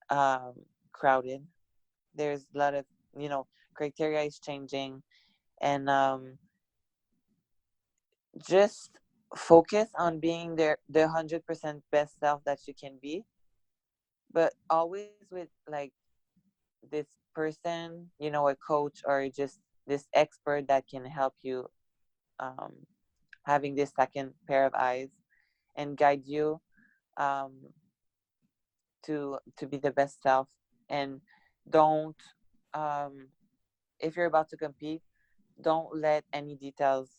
um crowded. There's a lot of, criteria is changing, and just focus on being the 100% best self that you can be, but always with like this person, a coach or just this expert that can help you, um, having this second pair of eyes. and guide you um, to be the best self. And don't if you're about to compete, don't let any details,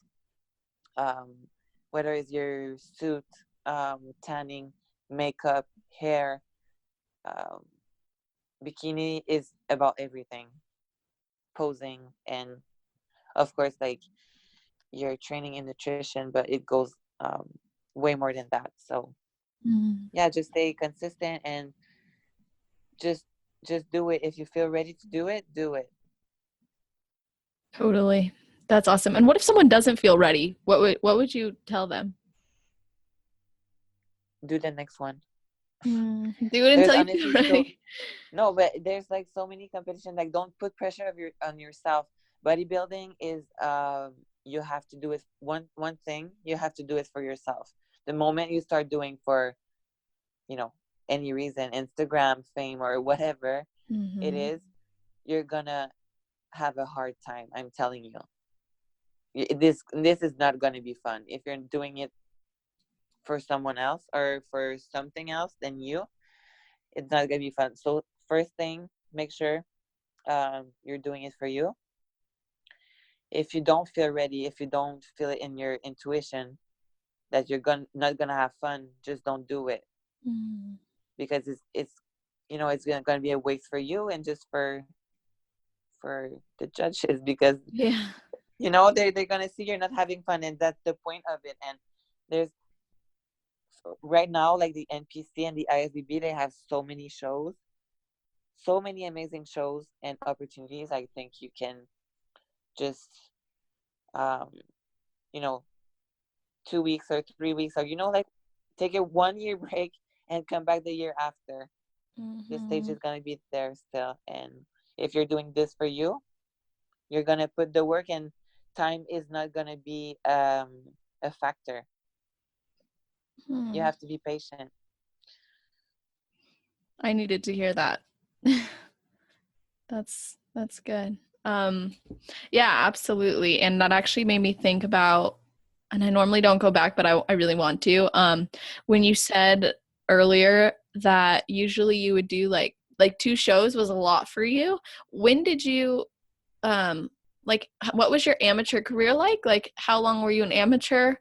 um, whether it's your suit, tanning, makeup, hair, um, bikini is about everything, posing, and of course, like your training in nutrition, but it goes way more than that. So Mm. yeah, just stay consistent and just just do it. If you feel ready to do it, do it. Totally. That's awesome. And what if someone doesn't feel ready? What would you tell them? Do the next one. Do it There's until you feel honestly so ready. no, but there's like so many competition. Like, don't put pressure of your on yourself. Bodybuilding is you have to do it one thing. You have to do it for yourself. The moment you start doing for, you know, any reason, Instagram, fame, or whatever it Mm-hmm. is, you're gonna have a hard time. I'm telling you. This is not gonna be fun. If you're doing it for someone else or for something else than you, it's not gonna be fun. So first thing, make sure you're doing it for you. If you don't feel ready, if you don't feel it in your intuition that you're gonna not gonna have fun, just don't do it, Mm. because it's it's gonna be a waste for you and just for the judges, because Yeah. they're gonna see you're not having fun, and that's the point of it. And there's right now, like the NPC and the ISBB, they have so many shows, so many amazing shows and opportunities. I think you can just um you know 2 weeks or 3 weeks, or like take a 1 year break and come back the year after. The stage Mm-hmm. is going to be there still, and if you're doing this for you, you're going to put the work, and time is not going to be a factor. You Hmm. have to be patient. I needed to hear that. That's good. Yeah, absolutely. And that actually made me think about, and I normally don't go back, but I really want to. When you said earlier that usually you would do like two shows was a lot for you. When did you um like what was your amateur career like? Like how long were you an amateur?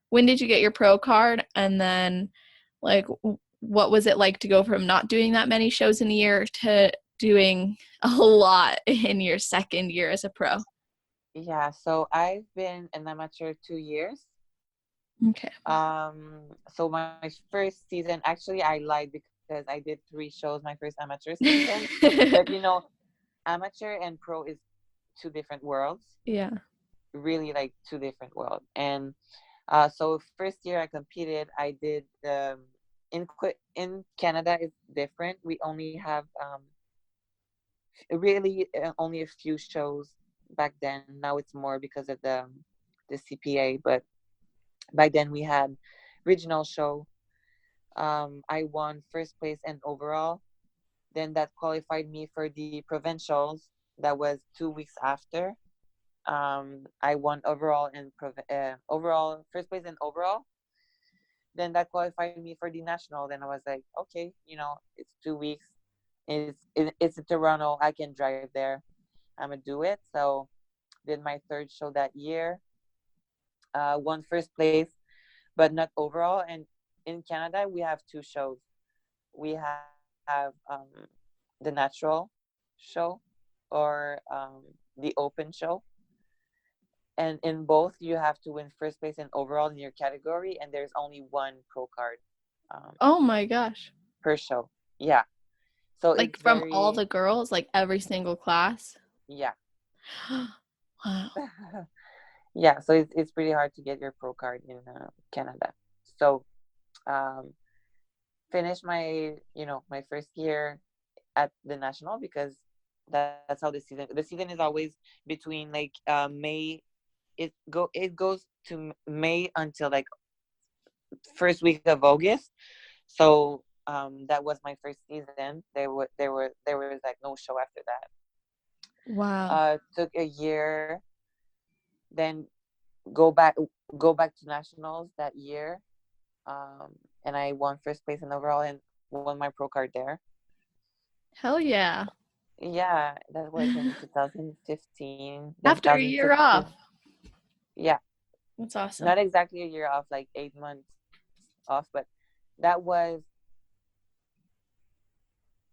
When did you get your pro card? And then like what was it like to go from not doing that many shows in a year to doing a lot in your second year as a pro? Yeah, so I've been an amateur 2 years. Okay. So my first season, actually, I lied because I did 3 shows my first amateur season. But amateur and pro is two different worlds, Yeah. really, like two different worlds. And so first year I competed, I did in Canada is different. We only have really only a few shows back then. Now it's more because of the CPA, but back then we had regional show. I won first place and overall. Then that qualified me for the provincials. That was 2 weeks after. I won overall and overall first place and overall. Then that qualified me for the national. Then I was like, okay, it's 2 weeks. It's in Toronto. I can drive there. I'm gonna do it. So did my third show that year. Won first place, but not overall. And in Canada, we have 2 shows. We have the natural show or the open show. And in both, you have to win first place and overall in your category, and there's only one pro card um, Oh my gosh. per show. Yeah, so Like it's from all very the girls, like every single class. yeah. Wow. Yeah, so it's pretty hard to get your pro card in Canada. So um, finish my first year at the national, because that's how the season is always between like May. It goes to May until like first week of August. So that was my first season. There was like no show after that. Wow. Took a year, then go back go back to nationals that year. and I won first place in overall and won my pro card there. Hell yeah. Yeah, that was in 2015. Then After a year 2016. off. Yeah, That's awesome. not exactly a year off, like 8 months off, but that was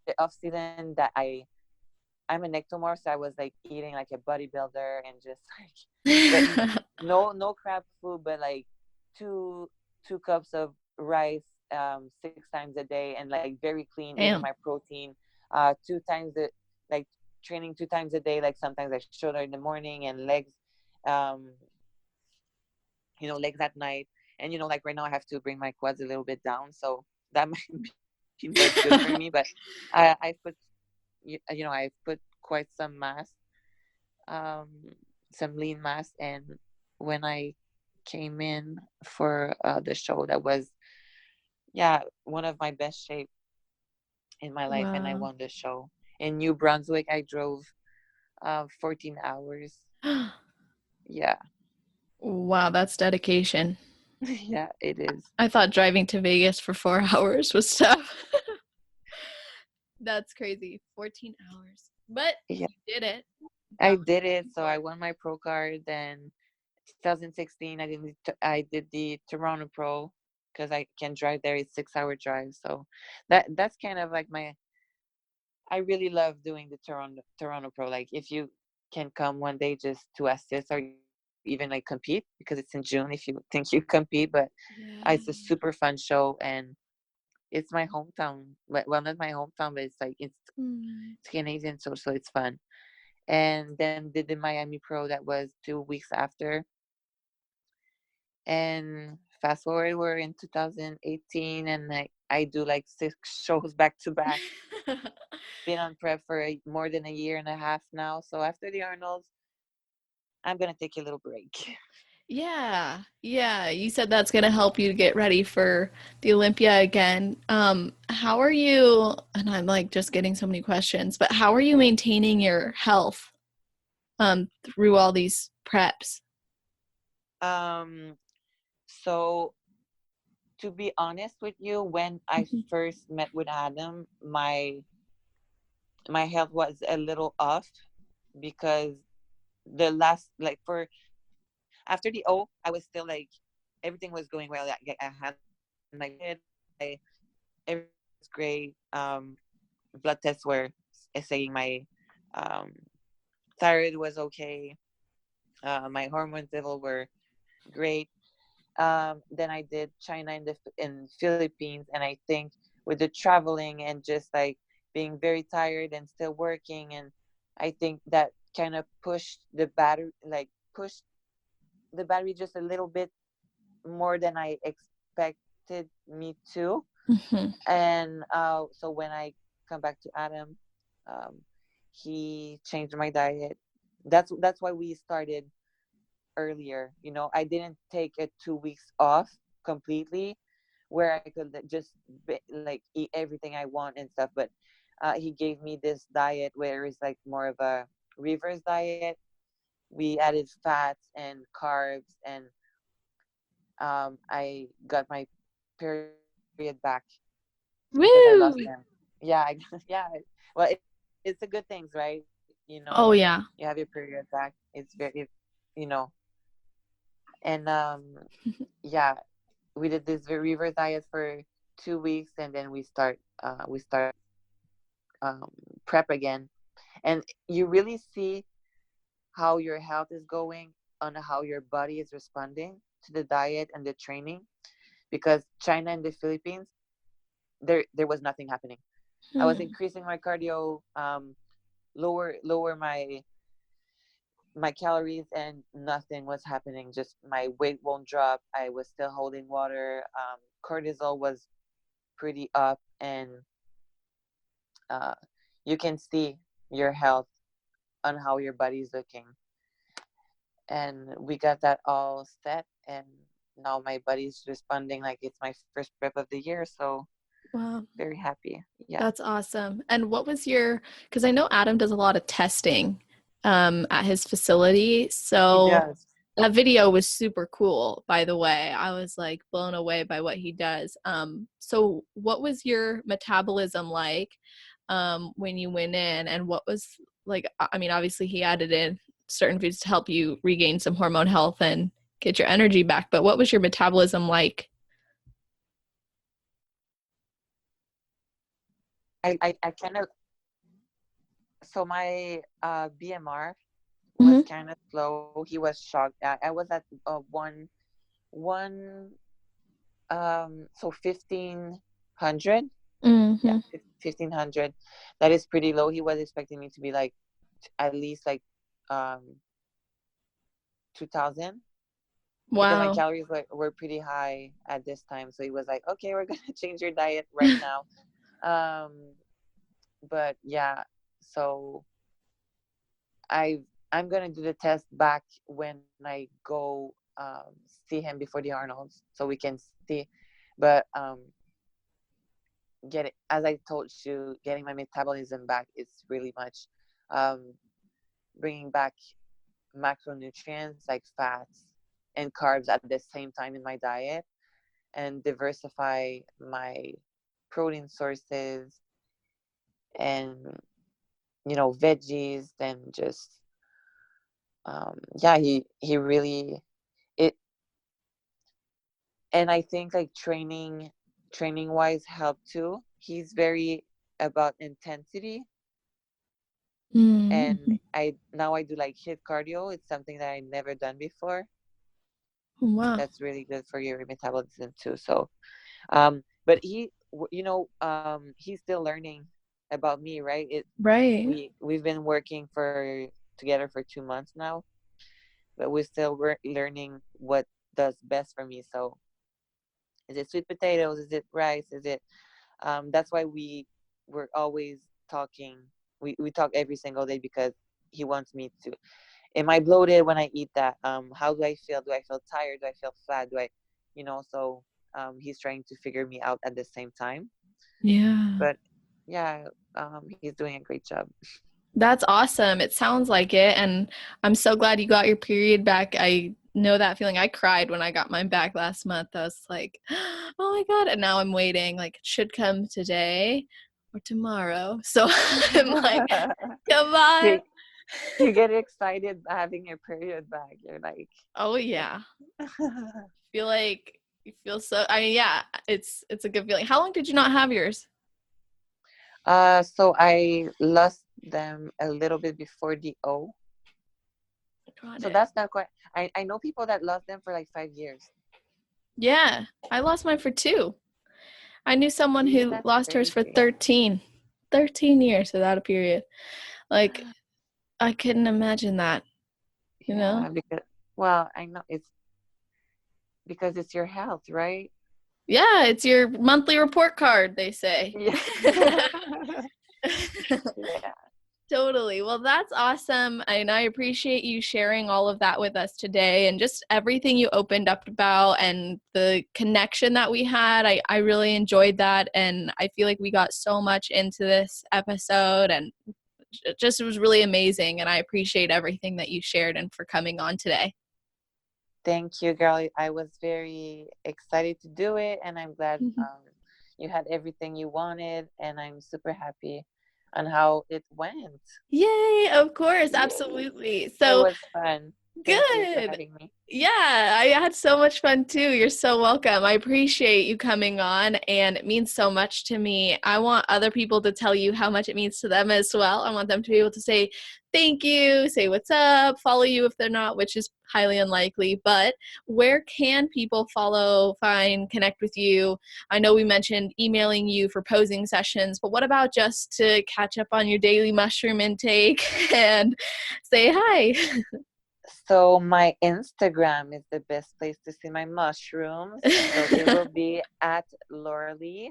the off season that I'm an ectomorph, so I was like eating like a bodybuilder and just like, but no crap food, but like two two cups of rice 6 times a day and like very clean, eating Damn. my protein two times a like training 2 times a day. Like sometimes I shoulder in the morning and legs, um, legs at night. And like right now I have to bring my quads a little bit down, so that might be not good for me. But I put I put quite some mass, um, some lean mass, and when I came in for the show, that was one of my best shape in my life, and I Wow. won the show in New Brunswick. I drove 14 hours. Yeah, Wow, that's dedication. yeah, it is. I thought driving to Vegas for 4 hours was tough. That's crazy. 14 hours. But Yeah, you did it. I Got what did you're it. looking So I won my pro card. Then 2016, I did the Toronto Pro because I can drive there. It's 6 hour drive. So that's kind of like my. I really love doing the Toronto Pro. Like if you can come one day just to assist or even like compete, because it's in June if you think you compete. But it's a Yeah. super fun show, and it's my hometown. Well, not my hometown, but it's like Hmm. it's Canadian, so it's fun. And then did the Miami Pro. That was 2 weeks after. And fast forward, we're in 2018, and I do like 6 shows back to back. Been on prep for more than a year and a half now. So after the Arnold's, I'm gonna take a little break. Yeah. Yeah. You said that's going to help you to get ready for the Olympia again. How are you, and I'm like just getting so many questions, but how are you maintaining your health through all these preps? Um, so to be honest with you, when I Mhm. first met with Adam, my health was a little off because the last like for after the O, I was still like everything was going well. I had my period. Everything was great. Blood tests were saying my um, thyroid was okay. My hormone level were great. Then I did China in Philippines, and I think with the traveling and just like being very tired and still working, and I think that kind of pushed the battery just a little bit more than I expected me to. Mhm. And so when I come back to Adam, um, he changed my diet. That's why we started earlier. I didn't take it 2 weeks off completely, where I could just like eat everything I want and stuff. But he gave me this diet where it's like more of a reverse diet. We added fats and carbs, and I got my period back because I lost them. Woo! Yeah, yeah. Well, it's a good things, right? You have Oh, your yeah. period back. It's you know, and yeah, we did this reverse diet for 2 weeks, and then we start prep again, and you really see how your health is going on how your body is responding to the diet and the training, because China and the Philippines, there was nothing happening. I was Hmm. increasing my cardio, lower my calories, and nothing was happening. Just my weight won't drop. I was still holding water. Cortisol was pretty up, and uh, you can see your health on how your body's looking. And we got that all set, and now my body's responding like it's my first prep of the year. So Wow. very happy. Yeah, That's awesome. And what was because I know Adam does a lot of testing at his facility. he So does. That video was super cool, by the way. I was like blown away by what he does. So what was your metabolism like when you went in, and what was like, I mean, obviously he added in certain foods to help you regain some hormone health and get your energy back, but what was your metabolism like? I kind of, so my BMR was Mm-hmm. kind of slow. He was shocked. I was at one so 1500. Yeah, Mm-hmm. 1500. That is pretty low. He was expecting me to be like at least like um 2000, because my Wow. calories were pretty high at this time. So he was like, okay, we're gonna change your diet right now. um but yeah, so I I'm gonna do the test back when I go see him before the Arnolds, so we can see. But get it, as I told you, getting my metabolism back is really much um, bringing back macronutrients like fats and carbs at the same time in my diet, and diversify my protein sources, and veggies, and just yeah, he really it. And I think like training wise helped too. He's very about intensity, and Mm-hmm. I do like hit cardio. It's something that I never done before. Wow. That's really good for your metabolism too. So but he's still learning about me, right? Right. We've been working for together for 2 months now, but we're still learning what does best for me. So is it sweet potatoes, is it rice, is it that's why we're always talking. We talk every single day, because he wants me to, am I bloated when I eat that? How do I feel? Do I feel tired? Do I feel fat? Do I, so he's trying to figure me out at the same time. Yeah. But yeah, he's doing a great job. That's awesome. It sounds like it. And I'm so glad you got your period back. I know that feeling. I cried when I got mine back last month. I was like, oh my God. And now I'm waiting. Like, it should come today or tomorrow. So I'm like, come on. you, you get excited having your period back. You're like, Oh, yeah. Feel like you feel so, I mean, yeah, it's a good feeling. How long did you not have yours? so I lost them a little bit before the O. Got So it. that's not quite. I know people that lost them for like 5 years. Yeah. I lost mine for 2. I knew someone See, who that's lost hers for crazy. 13 years without a period. Like, I couldn't imagine that, you know? Yeah, because, well, I know it's because it's your health, right? Yeah, it's your monthly report card, they say. Yeah. Yeah. Totally. Well, that's awesome. And I appreciate you sharing all of that with us today and just everything you opened up about and the connection that we had. I really enjoyed that. And I feel like we got so much into this episode, and it just was really amazing. And I appreciate everything that you shared and for coming on today. Thank you, girl. I was very excited to do it, and I'm glad you had everything you wanted, and I'm super happy on how it went. Yay, of course, Yay. absolutely. It So was fun. Thank you for good. having me. Yeah, I had so much fun too. You're so welcome. I appreciate you coming on, and it means so much to me. I want other people to tell you how much it means to them as well. I want them to be able to say thank you, say what's up, follow you if they're not, which is highly unlikely. But where can people follow, find, connect with you? I know we mentioned emailing you for posing sessions, but what about just to catch up on your daily mushroom intake and say hi? So my Instagram is the best place to see my mushrooms. So it will be at Lauralie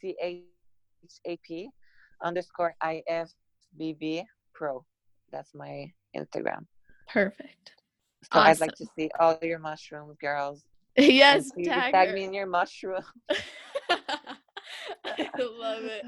CHAP underscore IFBB Pro. That's my Instagram. Perfect. So I'd like to Awesome. see all your mushrooms, girls. And Yes, please tag tag her. me in your mushroom. I love it.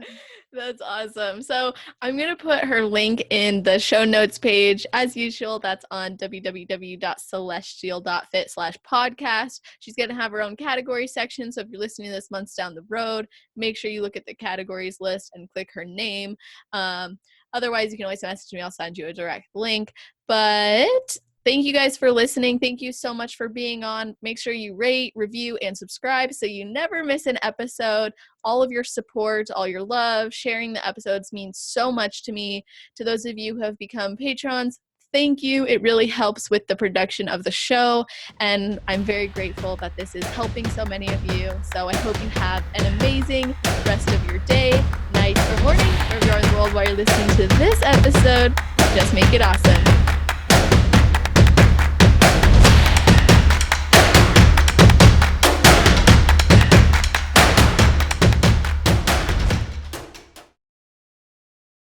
That's awesome. So I'm going to put her link in the show notes page. As usual, that's on www.celestial.fit/podcast. She's going to have her own category section. So if you're listening to this months down the road, make sure you look at the categories list and click her name. Otherwise, you can always message me. I'll send you a direct link. But thank you guys for listening. Thank you so much for being on. Make sure you rate, review, and subscribe so you never miss an episode. All of your support, all your love, sharing the episodes means so much to me. To those of you who have become patrons, thank you. It really helps with the production of the show, and I'm very grateful that this is helping so many of you. So I hope you have an amazing rest of your day, night, or morning, wherever you are in the world while you're listening to this episode. Just make it awesome.